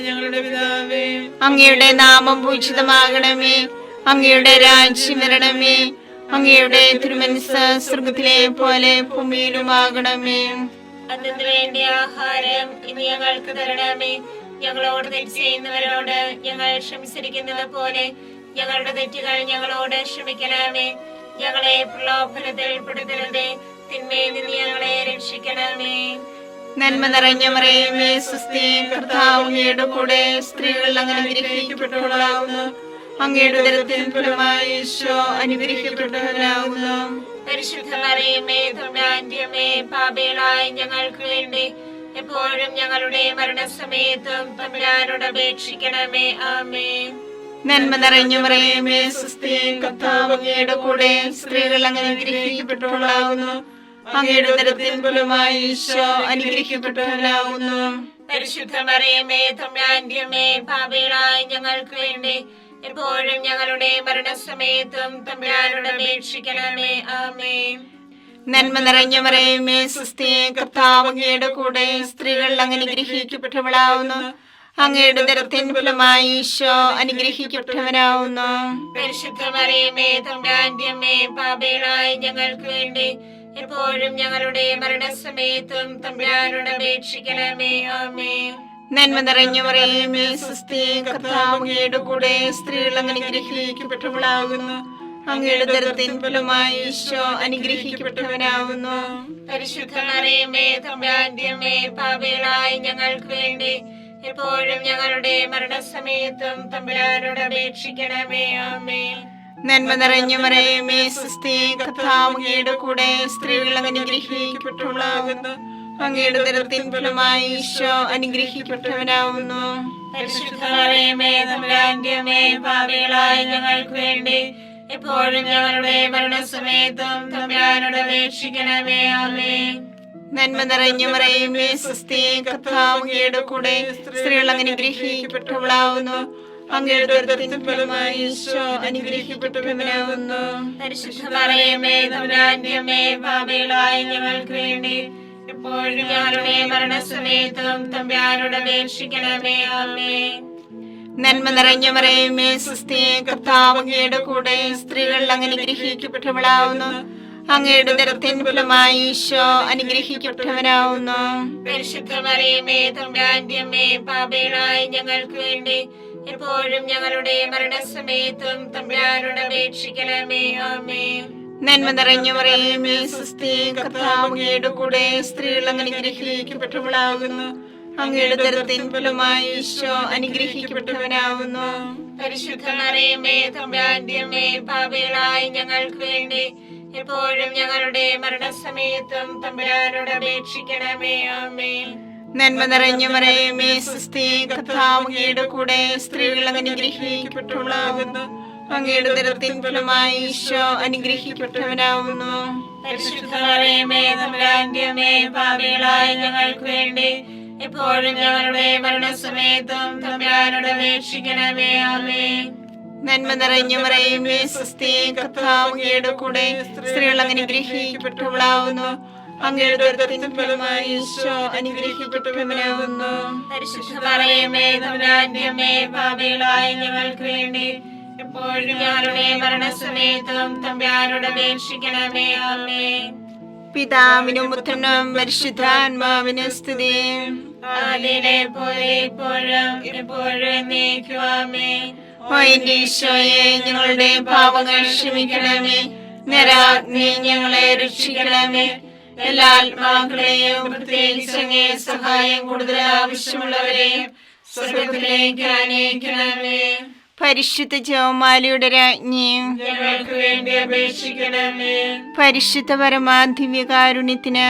S4: ഞങ്ങളുടെ പിതാവേ,
S2: അങ്ങയുടെ നാമം പൂജിതമാകണമേ. അങ്ങയുടെ രാജ്യം വരണമേ. അങ്ങയുടെ തിരുമനസ്സ് സ്വർഗത്തിലെ പോലെ ഭൂമിയിലുമാകണമേ.
S3: അതിനു വേണ്ടി ആഹാരം ഇനി ഞങ്ങൾക്ക് തരണമേ. ഞങ്ങളോട് തെറ്റ് ചെയ്യുന്നവരോട് ഞങ്ങൾ ക്ഷമിച്ചിരിക്കുന്നത് പോലെ ഞങ്ങളുടെ തെറ്റുകൾ ഞങ്ങളോട് ക്ഷമിക്കണമേ. ഞങ്ങളെ പ്രലോഭനത്തിൽ ഉൾപ്പെടുത്തരുതേ, തിന്മയിൽ നിന്ന് ഞങ്ങളെ രക്ഷിക്കണമേ.
S2: നന്മ നിറഞ്ഞ മറിയമേ സുസ്ഥി, കർത്താവ് അങ്ങയുടെ കൂടെ സ്ത്രീകൾ അങ്ങ് അനുഗ്രഹിക്കപ്പെട്ടവളാകുന്നു. അങ്ങയുടെ ഉദരത്തിൻ ഫലമായി ഈശോ അനുഗ്രഹിക്കപ്പെട്ടവനാകുന്നു.
S3: പരിശുദ്ധ മറിയമേ തമ്പുരാന്റെ അമ്മേ, പാപികളായ ഞങ്ങൾക്ക് വേണ്ടി എപ്പോഴും ഞങ്ങളുടെ മരണസമയത്തും തമ്പുരാനോട് അപേക്ഷിക്കണമേ. ആമേൻ.
S2: നന്മ നിറഞ്ഞ മറിയമേ സുസ്ഥി, കർത്താവ് അങ്ങയുടെ കൂടെ സ്ത്രീകൾ അങ്ങ് അനുഗ്രഹിക്കപ്പെട്ടവളാകുന്നു. അങ്ങയുടെ ഉദരത്തിൻ ഫലമായി ഈശോ അനുഗ്രഹിക്കപ്പെട്ടവനാകുന്നു.
S3: പരിശുദ്ധ മറിയമേ തമ്പുരാന്റെ അമ്മേ, പാപികളായ ഞങ്ങൾക്ക് വേണ്ടി എപ്പോഴും ഞങ്ങളുടെ മരണസമയത്തും തമ്പുരാനോട് അപേക്ഷിക്കണമേ. ആമേൻ.
S2: നന്മ നിറഞ്ഞ മറിയമേ സുസ്ഥി, കർത്താവ് അങ്ങയുടെ കൂടെ സ്ത്രീകൾ അങ്ങ് അനുഗ്രഹിക്കപ്പെട്ടവളാകുന്നു. അങ്ങയുടെ ഉദരത്തിൻ ഫലമായി ഈശോ അനുഗ്രഹിക്കപ്പെട്ടവനാകുന്നു.
S3: പരിശുദ്ധ മറിയമേ തമ്പുരാന്റെ അമ്മേ, പാപികളായ ഞങ്ങൾക്ക് വേണ്ടി എപ്പോഴും ഞങ്ങളുടെ മരണസമയത്തും തമ്പുരാനോട് അപേക്ഷിക്കണമേ. ആമേൻ.
S2: നന്മ നിറഞ്ഞ മറിയമേ സുസ്ഥി, കർത്താവ് അങ്ങയുടെ കൂടെ സ്ത്രീകൾ അങ്ങ് അനുഗ്രഹിക്കപ്പെട്ടവളാകുന്നു. അങ്ങയുടെ ഉദരത്തിൻ ഫലമായി ഈശോ അനുഗ്രഹിക്കപ്പെട്ടവനാവുന്നു.
S3: പരിശുദ്ധ മറിയമേ തമ്പുരാന്റെ അമ്മേ, പാപികളായ ഞങ്ങൾക്ക് വേണ്ടി എപ്പോഴും ഞങ്ങളുടെ മരണസമയത്തും തമ്പുരാനോട് അപേക്ഷിക്കണമേ. ആമേൻ.
S2: നന്മ നിറഞ്ഞ മറിയമേ സ്വസ്തി, കർത്താവ് അങ്ങയുടെ കൂടെ സ്ത്രീകൾ അനുഗ്രഹിക്കപ്പെട്ടവളാകുന്നു. അങ്ങയുടെ ഉദരത്തിൻ ഫലമായി ഈശോ അനുഗ്രഹിക്കപ്പെട്ടവനാവുന്നു.
S3: പരിശുദ്ധ മറിയമേ തമ്പുരാന്റെ അമ്മേ, പാപികളായ ഞങ്ങൾക്ക് വേണ്ടി എപ്പോഴും ഞങ്ങളുടെ മരണസമയത്തും തമ്പുരാനോട് അപേക്ഷിക്കണമേ. ആമേൻ.
S2: നന്മ നിറഞ്ഞ മറിയമേ സ്വസ്തി, കർത്താവ് അങ്ങയുടെ കൂടെ സ്ത്രീകൾ അനുഗ്രഹിക്കപ്പെട്ടവളാവുന്നു. അങ്ങയുടെ ഉദരത്തിൻ ഫലമായി ഈശോ അനുഗ്രഹിക്കപ്പെട്ടവനാവുന്നു.
S3: പരിശുദ്ധ മറിയമേ തമ്പുരാന്റെ അമ്മേ, പാപികളായ ഞങ്ങൾക്ക് വേണ്ടി എപ്പോഴും ഞങ്ങളുടെ മരണസമയത്തും തമ്പുരാനോട് അപേക്ഷിക്കണമേ. ആമേൻ.
S2: നന്മ നിറഞ്ഞ മറിയമേ സ്വസ്തി, കർത്താവ് അങ്ങയുടെ കൂടെ സ്ത്രീകൾ അനുഗ്രഹിക്കപ്പെട്ടവളാവുന്നു. അങ്ങയുടെ ഉദരത്തിൻ ഫലമായി ഈശോ അനുഗ്രഹിക്കപ്പെട്ടവനാവുന്നു.
S3: പരിശുദ്ധ മറിയമേ തമ്പുരാന്റെ അമ്മേ, പാപികളായ ഞങ്ങൾക്ക് വേണ്ടി എപ്പോഴും ഞങ്ങളുടെ മരണസമയത്തും തമ്പുരാനോട് അപേക്ഷിക്കണമേ. ആമേൻ.
S2: നന്മ നിറഞ്ഞ മറിയമേ സ്വസ്തി, കർത്താവ് അങ്ങയുടെ കൂടെ സ്ത്രീകൾ അനുഗ്രഹിക്കപ്പെട്ടവളാകുന്നു. അങ്ങയുടെ ഉദരത്തിൻ ഫലമായി ഈശോ അനുഗ്രഹിക്കപ്പെട്ടവനാവുന്നു.
S3: പരിശുദ്ധ മറിയമേ തമ്പുരാന്റെ അമ്മേ, പാപികളായ ഞങ്ങൾക്ക് വേണ്ടി എപ്പോഴും ഞങ്ങളുടെ മരണസമയത്തും തമ്പുരാനോട് അപേക്ഷിക്കണമേ. ആമേൻ.
S2: നന്മ നിറഞ്ഞ മറിയമേ സ്വസ്തി, കർത്താവ് അങ്ങയുടെ കൂടെ സ്ത്രീകൾ അനുഗ്രഹിക്കപ്പെട്ടവളാകുന്നു. അങ്ങയുടെ ഉദരത്തിൻ ഫലമായി ഈശോ അനുഗ്രഹിക്കപ്പെട്ടവനാവുന്നു.
S3: പരിശുദ്ധ മറിയമേ തമ്പുരാന്റെ അമ്മേ, പാപികളായ ഞങ്ങൾക്ക് വേണ്ടി എപ്പോഴും ഞങ്ങളുടെ മരണസമയത്തും തമ്പുരാനോട് അപേക്ഷിക്കണമേ. ആമേൻ.
S2: നന്മ നിറഞ്ഞ മറിയമേ സ്വസ്തി, കർത്താവ് അങ്ങയുടെ കൂടെ സ്ത്രീകൾ അനുഗ്രഹിക്കപ്പെട്ടവളാവുന്നു. അങ്ങയുടെ ഉദരത്തിൻ ഫലമായി ഈശോ അനുഗ്രഹിക്കപ്പെട്ടവനാവുന്നു.
S3: പരിശുദ്ധ മറിയമേ തമ്പുരാന്റെ അമ്മേ, പാപികളായ ഞങ്ങൾക്ക് വേണ്ടി എപ്പോഴും ഞങ്ങളുടെ മരണസമയത്തും തമ്പുരാനോട് അപേക്ഷിക്കണമേ. ആമേൻ.
S2: പിതാവിനും പുത്രനും പരിശുദ്ധാത്മാവിനും സ്തുതി.
S3: ആദിയിലെ പോലെ ഇപ്പോഴും എപ്പോഴും എന്നേക്കും. ആമേൻ.
S2: ഓ എന്റെ ഈശോയെ, ഞങ്ങളുടെ പാപങ്ങൾ ക്ഷമിക്കണമേ. നരാഗ്നി ഞങ്ങളെ രക്ഷിക്കണമേ. എല്ലാ ആത്മാക്കളെയും പ്രത്യേകിച്ച് അങ്ങേ സഹായം കൂടുതൽ ആവശ്യമുള്ളവരെയും സ്വർഗ്ഗത്തിലേക്ക് ആനയിക്കണമേ. പരിശുദ്ധ ജപമാലയുടെ രാജ്ഞി,
S3: ഞങ്ങൾക്ക് വേണ്ടി അപേക്ഷിക്കണമേ.
S2: പരിശുദ്ധ പരമാദിവ്യകാരുണ്യത്തിന്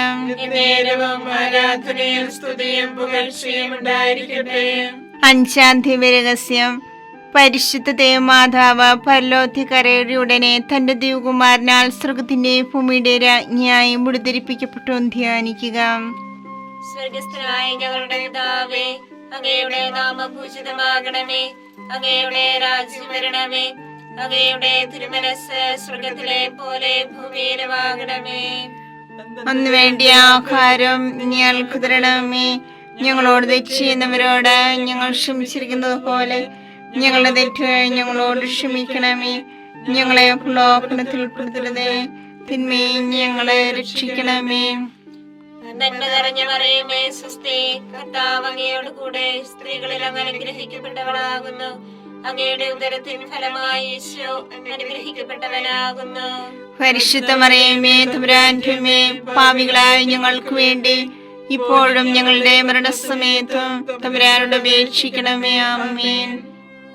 S3: നേരവും ആരാധനയും സ്തുതിയും പുകഴ്ചയും ഉണ്ടായിരിക്കട്ടെ.
S2: അഞ്ചാം ദിവ്യരഹസ്യം. പരിശുദ്ധ ദേവമാതാവ് പരലോകത്തിലേറി ഉടനെ തന്റെ ദിവകുമാരനാൽ സ്വർഗത്തിന്റെ ഭൂമിയുടെ രാജ്ഞിയായി മുടിധരിപ്പിക്കപ്പെട്ടു ധ്യാനിക്കുക.
S3: സ്വർഗസ്ഥനായ ഞങ്ങളുടെ പിതാവേ, അങ്ങയുടെ നാമം പൂജിതമാകണമേ. അങ്ങയുടെ രാജ്യം വരണമേ. അങ്ങയുടെ തിരുമനസ്സ് സ്വർഗത്തിലെ പോലെ ഭൂമിയിലുമാകണമേ.
S2: അന്ന് വേണ്ടിയ ആഹാരം ഞങ്ങൾക്ക് തരണമേ. ഞങ്ങളോട് തെറ്റ് ചെയ്യുന്നവരോട് ഞങ്ങൾ ക്ഷമിച്ചിരിക്കുന്നത് പോലെ ഞങ്ങളുടെ തെറ്റുകൾ ഞങ്ങളോട് ക്ഷമിക്കണമേ. ഞങ്ങളെ പ്രലോഭനത്തിൽ ഉൾപ്പെടുത്തരുതേ, തിന്മയെ ഞങ്ങളെ രക്ഷിക്കണമേ.
S3: നന്മ നിറഞ്ഞ മറിയമേ സ്വസ്തി, കർത്താവ് അങ്ങയോട് കൂടെ സ്ത്രീകളിൽ അങ്ങ് അനുഗ്രഹിക്കപ്പെട്ടവളാകുന്നു. അങ്ങയുടെ ഉദരത്തിൻ ഫലമായി ഈശോ അനുഗ്രഹിക്കപ്പെട്ടവനാകുന്നു.
S2: പരിശുദ്ധ മറിയമേ തമ്പുരാന്റെ അമ്മേ, പാപികളായ ഞങ്ങൾക്ക് വേണ്ടി ഇപ്പോഴും ഞങ്ങളുടെ മരണസമയത്തും തമ്പുരാനോട് അപേക്ഷിക്കണമേ. ആമേൻ.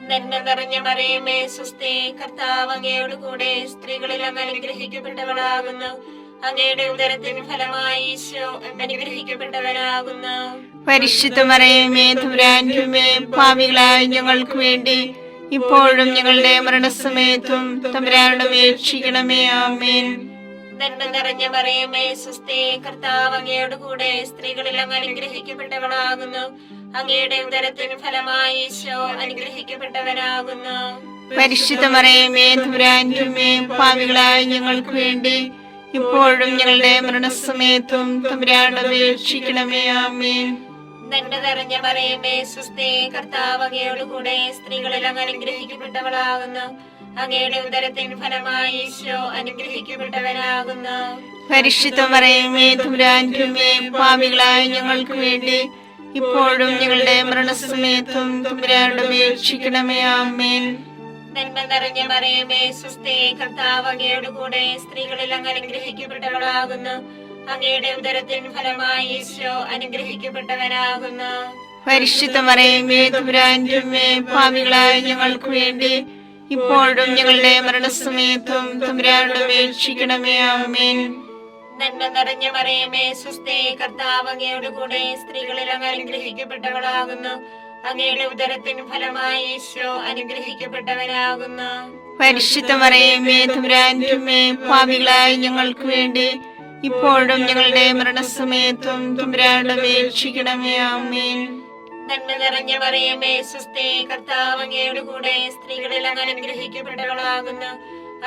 S3: നന്മ നിറഞ്ഞ മറിയമേ സ്വസ്തി, കർത്താവ് അങ്ങയോട് കൂടെ സ്ത്രീകളിൽ അങ്ങ് അനുഗ്രഹിക്കപ്പെട്ടവളാകുന്നു. അങ്ങയുടെ ഉദരത്തിൻ ഫലമായി ഈശോ അനുഗ്രഹിക്കപ്പെട്ടവനാകുന്നു.
S2: പരിശുദ്ധ മറിയമേ തമ്പുരാന്റെ അമ്മേ, പാപികളായ ഞങ്ങൾക്ക് വേണ്ടി ഇപ്പോഴും ഞങ്ങളുടെ മരണസമയത്തും തമ്പുരാനോട് അപേക്ഷിക്കണമേ. ആമേൻ.
S3: നന്മ നിറഞ്ഞ മറിയമേ സ്വസ്തി, കർത്താവ് അങ്ങയോട് കൂടെ സ്ത്രീകളിൽ അങ്ങ് അനുഗ്രഹിക്കപ്പെട്ടവളാകുന്നു. അങ്ങയുടെ ഉദരത്തിൻ ഫലമായി ഈശോ അനുഗ്രഹിക്കപ്പെട്ടവനാകുന്നു.
S2: പരിശുദ്ധ മറിയമേ തമ്പുരാന്റെ അമ്മേ, പാപികളായ ഞങ്ങൾക്ക് വേണ്ടി ഇപ്പോഴും ഞങ്ങളുടെ മരണസമയത്തും തമ്പുരാനോട് അപേക്ഷിക്കണമേ. ആമേൻ.
S3: നന്മ നിറഞ്ഞ മറിയമേ സ്വസ്തി, കർത്താവ് അങ്ങയോട് കൂടെ സ്ത്രീകളിൽ അങ്ങ് അനുഗ്രഹിക്കപ്പെട്ടവളാകുന്നു. അങ്ങയുടെ ഉദരത്തിൻ ഫലമായി ഈശോ അനുഗ്രഹിക്കപ്പെട്ടവനാകുന്നു.
S2: പരിശുദ്ധ മറിയമേ തമ്പുരാന്റെ അമ്മേ, പാപികളായ ഞങ്ങൾക്ക് വേണ്ടി ഇപ്പോഴും ഞങ്ങളുടെ മരണസമയത്തും തമ്പുരാനോട് അപേക്ഷിക്കണമേ. ആമേൻ.
S3: നന്മ നിറഞ്ഞ മറിയമേ സുസ്ഥി, കർത്താവ് അങ്ങയോട് കൂടെ സ്ത്രീകളിൽ അങ്ങ് അനുഗ്രഹിക്കപ്പെട്ടവളാകുന്നു. അങ്ങയുടെ ഉദരത്തിൻ ഫലമായി ഈശോ അനുഗ്രഹിക്കപ്പെട്ടവനാകുന്നു.
S2: പരിശുദ്ധ മറിയമേ തമ്പുരാന്റെ അമ്മേ, പാപികളായ ഞങ്ങൾക്ക് വേണ്ടി ഇപ്പോഴും ഞങ്ങളുടെ മരണസമയത്തും തമ്പുരാനോട് അപേക്ഷിക്കണമേ. ആമേൻ.
S3: നന്മ നിറഞ്ഞ മറിയമേ സുസ്ഥി, കർത്താവ് അങ്ങയോട് കൂടെ സ്ത്രീകളിൽ അങ്ങ് അനുഗ്രഹിക്കപ്പെട്ടവളാകുന്നു. അങ്ങയുടെ ഉദരത്തിൻ ഫലമായി ഈശോ അനുഗ്രഹിക്കപ്പെട്ടവനാകുന്നു.
S2: പരിശുദ്ധ മറിയമേ തമ്പുരാന്റെ അമ്മേ, പാപികളായ ഞങ്ങൾക്ക് വേണ്ടി ഇപ്പോഴും ഞങ്ങളുടെ മരണസമയത്തും തമ്പുരാനോട് അപേക്ഷിക്കണമേ. ആമേൻ.
S3: നന്മ നിറഞ്ഞ മറിയമേ സുസ്ഥി, കർത്താവ് അങ്ങയോട് കൂടെ സ്ത്രീകളിൽ അങ്ങ് അനുഗ്രഹിക്കപ്പെട്ടവളാകുന്നു.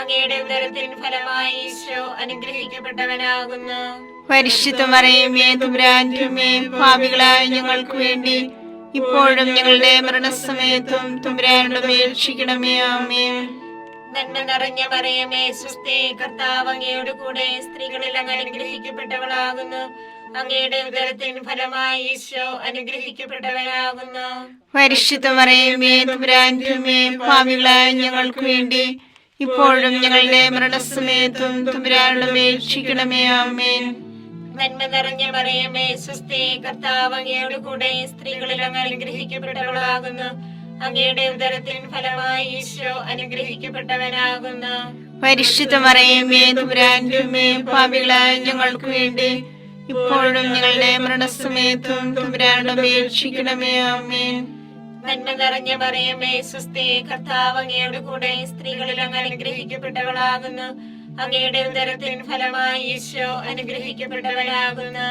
S3: അങ്ങയുടെ ഉദരത്തിൻ ഫലമായി ഈശോ അനുഗ്രഹിക്കപ്പെട്ടവനാകുന്നു.
S2: പരിശുദ്ധ മറിയമേ തമ്പുരാന്റെ അമ്മേ, പാപികളായ ഞങ്ങൾക്ക് വേണ്ടി ഇപ്പോഴും ഞങ്ങളുടെ മരണസമയത്തും തമ്പുരാനോട് അപേക്ഷിക്കണമേ. ആമേൻ.
S3: നന്മ നിറഞ്ഞ മറിയമേ സുസ്ഥി, കർത്താവ് അങ്ങയോട് കൂടെ സ്ത്രീകളിൽ അങ്ങ് അനുഗ്രഹിക്കപ്പെട്ടവളാകുന്നു. അങ്ങയുടെ ഉദരത്തിൻ ഫലമായി ഈശോ അനുഗ്രഹിക്കപ്പെട്ടവനാകുന്നു.
S2: പരിശുദ്ധ മറിയമേ തമ്പുരാന്റെ അമ്മേ, പാപികളായ ഞങ്ങൾക്ക് വേണ്ടി ഇപ്പോഴും ഞങ്ങളുടെ മരണസമയത്തും തമ്പുരാനോട് അപേക്ഷിക്കണമേ. ആമേൻ.
S3: നന്മ നിറഞ്ഞ മറിയമേ സുസ്ഥി, കർത്താവ് അങ്ങയോട് കൂടെ സ്ത്രീകളിൽ അങ്ങ് അനുഗ്രഹിക്കപ്പെട്ടവളാകുന്നു. അങ്ങയുടെ ഉദരത്തിൻ ഫലമായി ഈശോ അനുഗ്രഹിക്കപ്പെട്ടവനാകുന്നു.
S2: പരിശുദ്ധ മറിയമേ തമ്പുരാന്റെ അമ്മേ, പാപികളായ ഞങ്ങൾക്ക് വേണ്ടി ഇപ്പോഴും ഞങ്ങളുടെ മരണസമയത്തും തമ്പുരാനോട് അപേക്ഷിക്കണമേ. ആമേൻ.
S3: നന്മ നിറഞ്ഞ മറിയമേ സുസ്ഥി, കർത്താവ് അങ്ങയോട് കൂടെ സ്ത്രീകളിൽ അങ്ങ് അനുഗ്രഹിക്കപ്പെട്ടവളാകുന്നു. അങ്ങയുടെ ഉദരത്തിൻ ഫലമായി ഈശോ അനുഗ്രഹിക്കപ്പെട്ടവനാകുന്നു.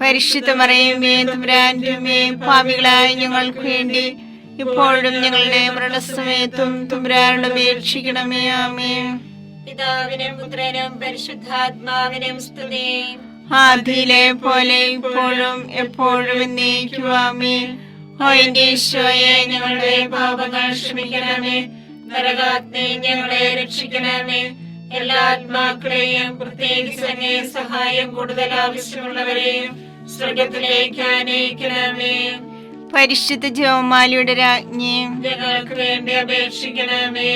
S2: പരിശുദ്ധ മറിയമേ തമ്പുരാന്റെ അമ്മേ, പാപികളായ ഞങ്ങൾക്ക് വേണ്ടി ഇപ്പോഴും ഞങ്ങളുടെ മരണസമയത്തും തമ്പുരാനോട് അപേക്ഷിക്കണമേ. ആമേൻ.
S3: പിതാവിനും പുത്രനും പരിശുദ്ധാത്മാവിനും സ്തുതി.
S2: ആദിയിലെ പോലെ ഇപ്പോഴും എപ്പോഴും എന്നേക്കും. ആമേൻ. ഓ എന്റെ ഈശോയെ, ഞങ്ങളുടെ പാപങ്ങൾ ക്ഷമിക്കണമേ.
S3: നരകാഗ്നി ഞങ്ങളെ രക്ഷിക്കണമേ. എല്ലാ ആത്മാക്കളെയും പ്രത്യേകിച്ച് അങ്ങേ സഹായം കൂടുതൽ ആവശ്യമുള്ളവരെയും സ്വർഗത്തിലേക്ക് ആനയിക്കണമേ.
S2: പരിശുദ്ധ ജപമാലയുടെ രാജ്ഞി,
S3: ഞങ്ങൾക്ക് വേണ്ടി അപേക്ഷിക്കണമേ.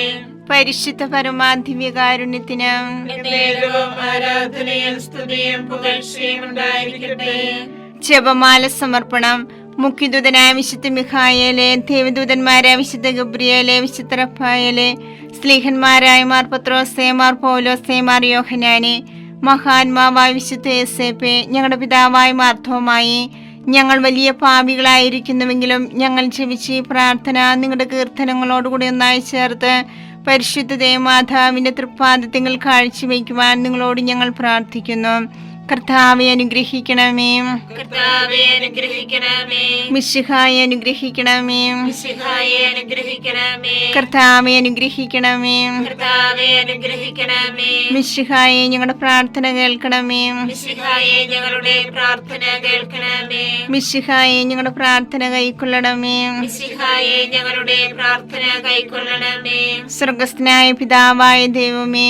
S2: പരിശുദ്ധ പരമാധിവ്യകാരുണ്യത്തിന്
S3: എന്നേരവും ആരാധനയും സ്തുതിയും പുകഴ്ചയും ഉണ്ടായിരിക്കട്ടെ.
S2: ജപമാല സമർപ്പണം. മുഖ്യദൂതനായ വിശുദ്ധ മിഖായേലെ, ദേവദൂതന്മാരായ വിശുദ്ധ ഗബ്രിയേലെ, വിശുദ്ധ റഫായേലെ, സ്ലീഹന്മാരായ മാർ പത്രോസേ, മാർ പൗലോസേ, മാർ യോഹന്നാനെ, മഹാത്മാവായ വിശുദ്ധ യേസേപ്പേ, ഞങ്ങളുടെ പിതാവായ മാർത്തോമായി, ഞങ്ങൾ വലിയ പാപികളായിരിക്കുന്നുവെങ്കിലും ഞങ്ങൾ ജപിച്ച് ഈ പ്രാർത്ഥന നിങ്ങളുടെ കീർത്തനങ്ങളോടുകൂടി ഒന്നായി ചേർത്ത് പരിശുദ്ധ ദേവമാതാവിന്റെ തൃപ്പാദത്തിൽ കാഴ്ചവെക്കുവാൻ നിങ്ങളോട് ഞങ്ങൾ പ്രാർത്ഥിക്കുന്നു. കർത്താവെ അനുഗ്രഹിക്കണമേ.
S3: കർത്താവേ അനുഗ്രഹിക്കണമേ.
S2: മിശിഹായെ അനുഗ്രഹിക്കണമേ.
S3: മിശിഹായെ അനുഗ്രഹിക്കണമേ.
S2: കർത്താവെ അനുഗ്രഹിക്കണമേ.
S3: കർത്താവേ അനുഗ്രഹിക്കണമേ.
S2: മിശിഹായെ ഞങ്ങളുടെ പ്രാർത്ഥന കേൾക്കണമേ.
S3: മിശിഹായെ ഞങ്ങളുടെ പ്രാർത്ഥന കേൾക്കണമേ.
S2: മിശിഹായെ ഞങ്ങളുടെ പ്രാർത്ഥന കൈക്കൊള്ളണമേ.
S3: മിശിഹായെ ഞങ്ങളുടെ പ്രാർത്ഥന കൈക്കൊള്ളണമേ.
S2: സ്വർഗസ്ഥനായ പിതാവായ ദൈവമേ,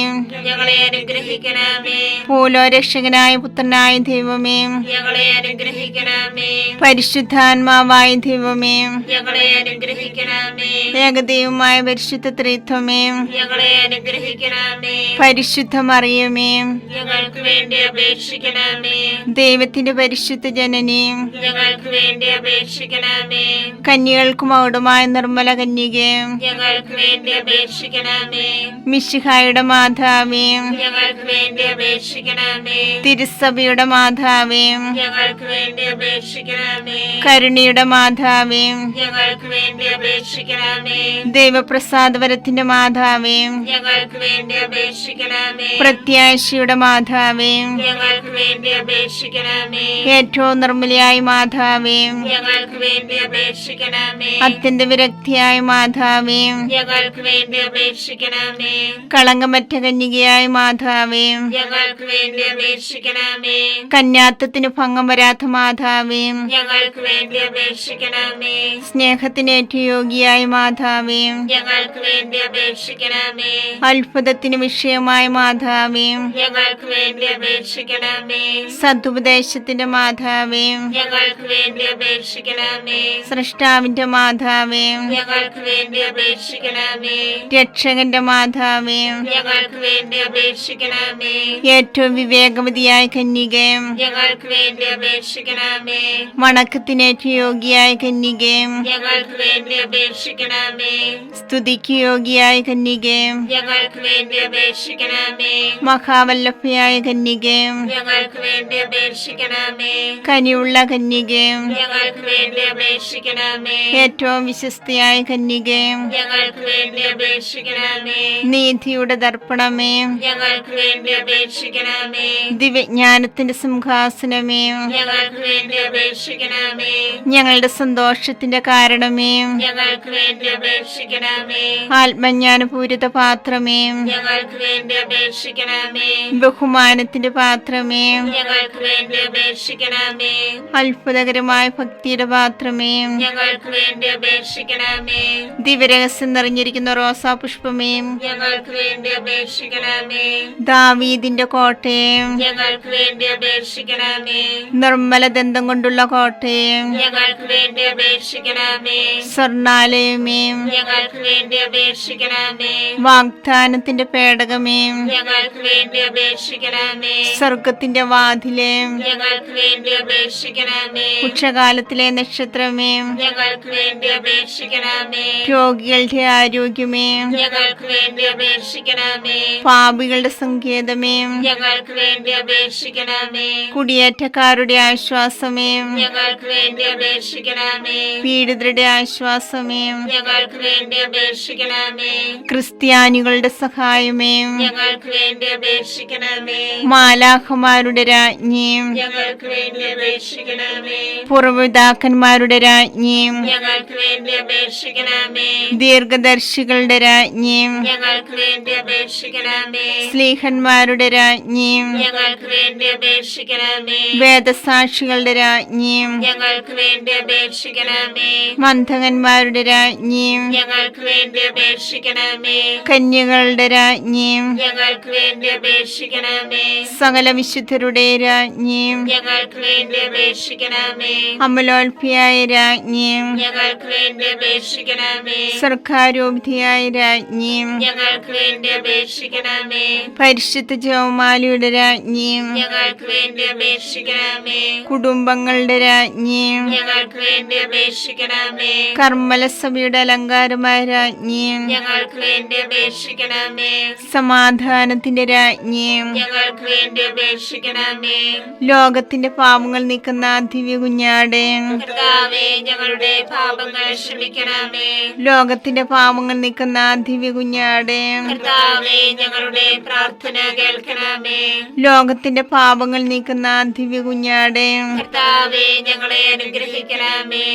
S3: ഞങ്ങളെ അനുഗ്രഹിക്കണമേ.
S2: പൂലോരക്ഷകനായ പുത്രനായ ദൈവമേ,
S3: ഞങ്ങളെ അനുഗ്രഹിക്കണമേ.
S2: പരിശുദ്ധാത്മാവായ ദൈവമേ,
S3: ഞങ്ങളെ അനുഗ്രഹിക്കണമേ.
S2: ഏകദൈവമായ പരിശുദ്ധ ത്രിത്വമേ,
S3: ഞങ്ങളെ അനുഗ്രഹിക്കണമേ.
S2: പരിശുദ്ധ മറിയമേ,
S3: ഞങ്ങൾക്ക് വേണ്ടി അപേക്ഷിക്കണമേ.
S2: ദൈവത്തിന്റെ പരിശുദ്ധ ജനനി,
S3: ഞങ്ങൾക്ക് വേണ്ടി അപേക്ഷിക്കണമേ.
S2: കന്യകൾക്ക് മകുടമായ നിർമ്മല കന്യകേ,
S3: ഞങ്ങൾക്ക് വേണ്ടി അപേക്ഷിക്കണമേ.
S2: മിശിഹായുടെ മാതാവേ,
S3: ഞങ്ങൾക്ക് വേണ്ടി അപേക്ഷിക്കണമേ.
S2: തിരുസഭയുടെ മാതാവേ,
S3: ഞങ്ങൾക്ക് വേണ്ടി അപേക്ഷിക്കണമേ.
S2: കരുണയുടെ മാതാവേ,
S3: ഞങ്ങൾക്ക് വേണ്ടി അപേക്ഷിക്കണമേ.
S2: ദൈവപ്രസാദവരത്തിന്റെ മാതാവേ,
S3: ഞങ്ങൾക്ക് വേണ്ടി അപേക്ഷിക്കണമേ.
S2: പ്രത്യാശയുടെ മാതാവേ,
S3: ഞങ്ങൾക്ക് വേണ്ടി അപേക്ഷിക്കണമേ.
S2: ഏറ്റവും നിർമ്മലയായ മാതാവേ,
S3: ഞങ്ങൾക്ക് വേണ്ടി അപേക്ഷിക്കണമേ.
S2: അത്യന്ത വിരക്തിയായ മാതാവേ,
S3: ഞങ്ങൾക്ക് വേണ്ടി അപേക്ഷിക്കണമേ.
S2: കളങ്കമറ്റ കന്യകയായ മാതാവേ,
S3: ഞങ്ങൾക്ക് വേണ്ടി അപേക്ഷിക്കണമേ.
S2: കന്യാത്വത്തിന് ഭംഗം വരാത്ത മാതാവേ,
S3: ഞങ്ങൾക്ക് വേണ്ടി അപേക്ഷിക്കണമേ.
S2: സ്നേഹത്തിനേറ്റ യോഗിയായ മാതാവേ,
S3: ഞങ്ങൾക്ക് വേണ്ടി അപേക്ഷിക്കണമേ.
S2: അത്ഭുതത്തിന് വിഷയമായ മാതാവേ,
S3: ഞങ്ങൾക്ക് വേണ്ടി അപേക്ഷിക്കണമേ.
S2: സതുപദേശത്തിന്റെ മാതാവേ,
S3: ഞങ്ങൾക്ക് വേണ്ടി അപേക്ഷിക്കണമേ.
S2: സൃഷ്ടാവിന്റെ മാതാവേ,
S3: ഞങ്ങൾക്ക് വേണ്ടി അപേക്ഷിക്കണമേ.
S2: രക്ഷകന്റെ മാതാവേ,
S3: ഞങ്ങൾക്ക് വേണ്ടി അപേക്ഷിക്കണമേ.
S2: ഏറ്റവും വിവേകവതിയായ കന്യകേ,
S3: ഞങ്ങൾക്ക് വേണ്ടി അപേക്ഷിക്കണമേ.
S2: വണക്കത്തിനേറ്റ യോഗിയായ കന്യകേ,
S3: ഞങ്ങൾക്ക് വേണ്ടി അപേക്ഷിക്കണമേ.
S2: സ്തുതിക്ക് യോഗിയായ കന്യകേ,
S3: ഞങ്ങൾക്ക് വേണ്ടി അപേക്ഷിക്കണമേ.
S2: മഹാവല്ലഭയായ കന്യകേ,
S3: ഞങ്ങൾക്ക് വേണ്ടി അപേക്ഷിക്കണമേ.
S2: കനിയുള്ള കന്യകേ,
S3: ഞങ്ങൾക്ക് വേണ്ടി അപേക്ഷിക്കണമേ.
S2: ഏറ്റവും വിശ്വസ്തയായ കന്യകേ,
S3: ഞങ്ങൾക്ക് വേണ്ടി അപേക്ഷിക്കണമേ.
S2: നീതിയുടെ ദർപ്പണമേ,
S3: ഞങ്ങൾക്ക് വേണ്ടി അപേക്ഷിക്കണമേ.
S2: ദിവ്യജ്ഞാനത്തിന്റെ സിംഹാസനമേ,
S3: ഞങ്ങൾക്ക് വേണ്ടി അപേക്ഷിക്കണമേ.
S2: ഞങ്ങളുടെ സന്തോഷത്തിന്റെ കാരണമേ,
S3: ഞങ്ങൾക്ക് വേണ്ടി അപേക്ഷിക്കണമേ.
S2: ആത്മജ്ഞാനപൂരിത പാത്രമേ,
S3: ഞങ്ങൾക്ക് വേണ്ടി അപേക്ഷിക്കണമേ.
S2: ബഹുമാനത്തിന്റെ പാത്രമേ,
S3: ഞങ്ങൾക്ക് വേണ്ടി അപേക്ഷിക്കണമേ.
S2: അത്ഭുതകരമായ ഭക്തിയുടെ പാത്രമേ,
S3: ഞങ്ങൾക്ക് വേണ്ടി അപേക്ഷിക്കണമേ.
S2: ദിവ്യരഹസ്യം നിറഞ്ഞിരിക്കുന്ന റോസാ പുഷ്പമേ,
S3: ഞങ്ങൾക്ക് വേണ്ടി അപേക്ഷിക്കണമേ.
S2: ദാവീദിന്റെ കോട്ടയെ,
S3: ഞങ്ങൾക്ക് വേണ്ടി അപേക്ഷിക്കണമേ.
S2: നിർമ്മല ദന്തം കൊണ്ടുള്ള കോട്ടയെ,
S3: ഞങ്ങൾക്ക് വേണ്ടി അപേക്ഷിക്കണമേ.
S2: സ്വർണാലയമേ,
S3: ഞങ്ങൾക്ക് വേണ്ടി അപേക്ഷിക്കണമേ.
S2: വാഗ്ദാനത്തിന്റെ പേടകമേ,
S3: ഞങ്ങൾക്ക് വേണ്ടി അപേക്ഷിക്കണമേ.
S2: സ്വർഗത്തിന്റെ വാതിലെ,
S3: ഞങ്ങൾക്ക് വേണ്ടി അപേക്ഷിക്കണമേ.
S2: ഉച്ചകാലത്തിലെ നക്ഷത്രമേ,
S3: ഞങ്ങൾക്ക് വേണ്ടി അപേക്ഷിക്കണമേ.
S2: രോഗികളുടെ ആരോഗ്യമേ,
S3: ഞങ്ങൾക്ക് വേണ്ടി അപേക്ഷിക്കണമേ.
S2: പാപികളുടെ സങ്കേതമേ,
S3: ഞങ്ങൾക്ക് വേണ്ടി അപേക്ഷിക്കണമേ.
S2: കുടിയേറ്റക്കാരുടെ ആശ്വാസമേ,
S3: ഞങ്ങൾക്ക് വേണ്ടി അപേക്ഷിക്കണമേ.
S2: പീഡിതരുടെ ആശ്വാസമേ,
S3: ഞങ്ങൾക്ക് വേണ്ടി അപേക്ഷിക്കണമേ.
S2: ക്രിസ്ത്യാനികളുടെ സഹായമേ,
S3: ഞങ്ങൾക്ക് വേണ്ടി അപേക്ഷിക്കണമേ.
S2: മാലാഖമാരുടെ രാജ്ഞി,
S3: ഞങ്ങൾക്ക് വേണ്ടി അപേക്ഷിക്കണമേ.
S2: പൂർവ്വപിതാക്കന്മാരുടെ രാജ്ഞി,
S3: ഞങ്ങൾക്ക് വേണ്ടി അപേക്ഷിക്കണമേ.
S2: ദീർഘദർശികളുടെ രാജ്ഞി,
S3: ഞങ്ങൾക്ക് വേണ്ടി അപേക്ഷിക്കണമേ.
S2: സ്ലീഹന്മാരുടെ രാജ്ഞി,
S3: ഞങ്ങൾക്ക് വേണ്ടി അപേക്ഷിക്കണമേ.
S2: വേദസാക്ഷികളുടെ രാജ്ഞി,
S3: ഞങ്ങൾക്ക് വേണ്ടി അപേക്ഷിക്കണമേ.
S2: മന്ധകന്മാരുടെ രാജ്ഞി,
S3: ഞങ്ങൾക്ക് വേണ്ടി അപേക്ഷിക്കണമേ.
S2: കന്യകളുടെ രാജ്ഞി,
S3: ഞങ്ങൾക്ക് വേണ്ടി അപേക്ഷിക്കണമേ.
S2: സകല വിശുദ്ധരുടെ രാജ്ഞി,
S3: ഞങ്ങൾക്ക് വേണ്ടി അപേക്ഷിക്കണമേ.
S2: അമലോത്ഭയായ രാജ്ഞി,
S3: ഞങ്ങൾക്ക് വേണ്ടി അപേക്ഷിക്കണമേ.
S2: സർക്കാരോപിധിയായ രാജ്ഞി,
S3: ഞങ്ങൾക്ക് വേണ്ടി അപേക്ഷിക്കണമേ.
S2: പരിശുദ്ധ ജപമാലയുടെ രാജ്ഞി,
S3: ഞങ്ങൾക്ക് വേണ്ടി അപേക്ഷിക്കണമേ.
S2: കുടുംബങ്ങളുടെ രാജ്ഞി,
S3: ഞങ്ങൾക്ക് വേണ്ടി അപേക്ഷിക്കണമേ.
S2: കർമ്മലസഭയുടെ അലങ്കാരമായ രാജ്ഞി,
S3: ഞങ്ങൾക്ക് വേണ്ടി അപേക്ഷിക്കണമേ.
S2: സമാധാനത്തിന്റെ രാജ്ഞി,
S3: ഞങ്ങൾക്ക് വേണ്ടി അപേക്ഷിക്കണമേ.
S2: ലോകത്തിന്റെ പാപങ്ങൾ നീക്കുന്ന ദിവ്യ കുഞ്ഞാടെ,
S3: കർത്താവേ, ഞങ്ങളുടെ പാപങ്ങൾ ക്ഷമിക്കണമേ.
S2: ലോകത്തിന്റെ പാപങ്ങൾ നീക്കുന്ന ദിവ്യ കുഞ്ഞാടെ,
S3: കർത്താവേ, ഞങ്ങളുടെ പ്രാർത്ഥന കേൾക്കണമേ.
S2: ലോകത്തിന്റെ പാപങ്ങൾ നീക്കുന്ന ദിവ്യ കുഞ്ഞാടെ,
S3: കർത്താവേ, ഞങ്ങളെ അനുഗ്രഹിക്കണമേ.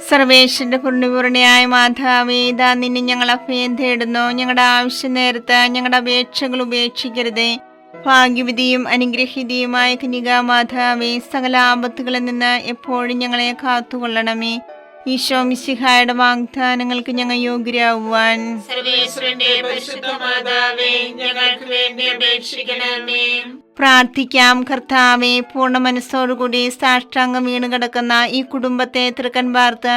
S2: സർവേശ്വരന്റെ പൂർണ്ണപൂർണയായ മാതാവേ, ഇതാ നിന്നെ ഞങ്ങൾ അഭയം തേടുന്നു. ഞങ്ങളുടെ ആവശ്യ നേരത്ത് ഞങ്ങളുടെ അപേക്ഷകൾ ഉപേക്ഷിക്കരുതേ. ഭാഗ്യവതിയും അനുഗ്രഹീതയുമായ കന്യകാമാതാവേ, സകല ആപത്തുകളിൽ നിന്ന് എപ്പോഴും ഞങ്ങളെ കാത്തുകൊള്ളണമേ. ഈശോ മിശിഹായുടെ വാഗ്ദാനങ്ങൾക്ക് ഞങ്ങൾ യോഗ്യരാകുവാൻ
S3: സർവേശ്വരന്റെ പരിശുദ്ധ മാതാവേ, ഞങ്ങൾക്ക് വേണ്ടി അപേക്ഷിക്കണമേ.
S2: പ്രാർത്ഥിക്കാം. കർത്താവേ, പൂർണ്ണ മനസ്സോടുകൂടി സാഷ്ടാംഗം വീണ് കിടക്കുന്ന ഈ കുടുംബത്തെ തൃക്കൻ പാർത്ത്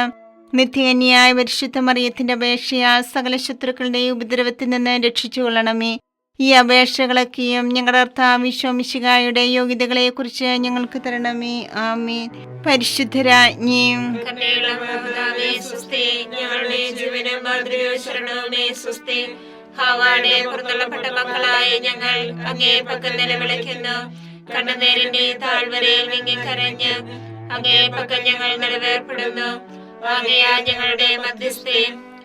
S2: നിത്യകന്യായ പരിശുദ്ധ മറിയത്തിന്റെ അപേക്ഷയാൽ സകല ശത്രുക്കളുടെ ഉപദ്രവത്തിൽ നിന്ന് രക്ഷിച്ചുകൊള്ളണമേ. ഈ അപേക്ഷകളൊക്കെയും ഞങ്ങളുടെ കർത്താവ് ഈശോ മിശിഹായുടെ യോഗ്യതകളെ കുറിച്ച് ഞങ്ങൾക്ക് തരണമേ. ആമേൻ. പരിശുദ്ധരാജ്ഞി,
S3: കരുണയുള്ള മാതാവേ, സ്വസ്തി. ഞങ്ങളുടെ ജീവനും മാതൃകയും ശരണവുമേ, സ്വസ്തി. ഹവ്വായുടെ പുറത്തള്ളപ്പെട്ട മക്കളായ ഞങ്ങൾ അങ്ങേ പക്കൽ നിലവിളിക്കുന്നു. കണ്ണുനീരിന്റെ താഴ്വരയിൽ വിങ്ങിക്കരഞ്ഞ് അങ്ങേ പക്കൽ ഞങ്ങൾ നിലവേർപ്പെടുന്നു. ആകയാൽ ഞങ്ങളുടെ മധ്യസ്ഥേ,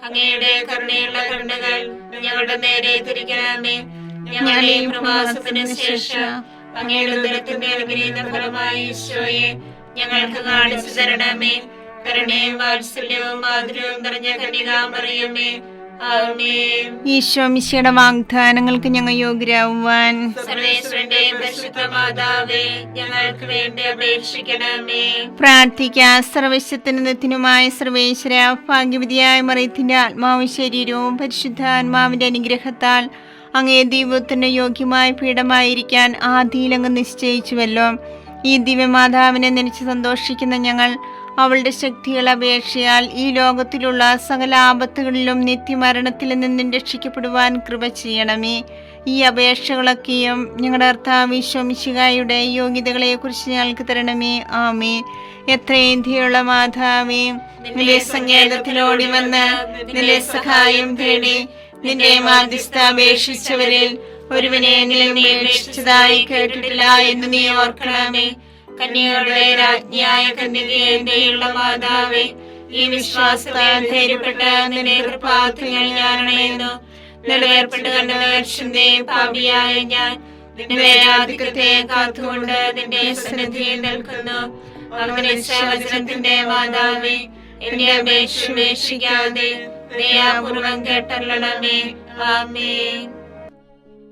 S3: അങ്ങയുടെ കരുണയുള്ള കണ്ണുകൾ ഞങ്ങളുടെ നേരെ തിരിക്കണമേ. ഞങ്ങളുടെ ഈ പ്രവാസത്തിന് ശേഷം അങ്ങയുടെ ഉദരത്തിന്റെ അനുഗ്രഹീത ഫലമായി ഈശോയെ ഞങ്ങൾക്ക് കാണിച്ചു തരണമേ. കരുണയും വാത്സല്യവും മാധുര്യവും നിറഞ്ഞ കന്യകാമറിയമേ, ആമേൻ.
S2: ഈശോ മിശിയുടെ വാഗ്ദാനങ്ങൾക്ക് ഞങ്ങൾ യോഗ്യരാകുവാൻ
S3: സർവേശ്വരന്റെ പരിശുദ്ധ മാതാവേ, ഞങ്ങൾക്ക് വേണ്ടി അപേക്ഷിക്കണമേ.
S2: പ്രാർത്ഥിക്കാം. സർവശക്തനുമായ സർവേശ്വര, ഭാഗ്യവതിയായ മറിയത്തിന്റെ ആത്മാവും ശരീരവും പരിശുദ്ധാത്മാവിന്റെ അനുഗ്രഹത്താൽ അങ്ങേ ദൈവത്തിന് യോഗ്യമായ പീഠമായിരിക്കാൻ ആദിയിലങ്ങ് നിശ്ചയിച്ചുവല്ലോ. ഈ ദിവ്യമാതാവിനെ നനച്ച് സന്തോഷിക്കുന്ന ഞങ്ങൾ അവളുടെ ശക്തിയുള്ള അപേക്ഷയാൽ ഈ ലോകത്തിലുള്ള സകല ആപത്തുകളിലും നിത്യമരണത്തിൽ നിന്നും രക്ഷിക്കപ്പെടുവാൻ കൃപ ചെയ്യണമേ. ഈ അപേക്ഷകളൊക്കെയും ഞങ്ങളുടെ കർത്താവ് ഈശോ മിശിഹായുടെ യോഗ്യതകളെ കുറിച്ച് ഞങ്ങൾക്ക് തരണമേ. ആമേ. എത്രയും ദയുള്ള മാതാവേ, നിന്റെ സങ്കേതത്തിലോടി വന്ന് നിന്റെ സഹായം തേടി നിന്റെ മാധ്യസ്ഥ അപേക്ഷിച്ചവരിൽ ഒരുവനെങ്കിലും നീ അപേക്ഷിച്ചതായി കേട്ടിട്ടില്ല എന്ന് നീ ഓർക്കണമേ. കന്യകളുടെ രാജ്ഞിയായ കന്യകയെ ദയുള്ള മാതാവേ, ഈ വിശ്വാസത്താൽ ധൈര്യപ്പെട്ട് നിന്റെ കൃപാർത്ഥങ്ങൾ ഞാനണയുന്നു. നിലവേർപ്പെട്ട് കണ്ട പാപിയായ ഞാൻ നിന്റെ ആധിക്യത്തെ കാത്തുകൊണ്ട് നിന്റെ സന്നിധിയിൽ നിൽക്കുന്നു. അങ്ങനെ വചനത്തിന്റെ മാതാവേ, എന്റെ അപേക്ഷിക്കാതെ ദയാപൂർവം കേട്ടല്ലണമേ. ആമേൻ.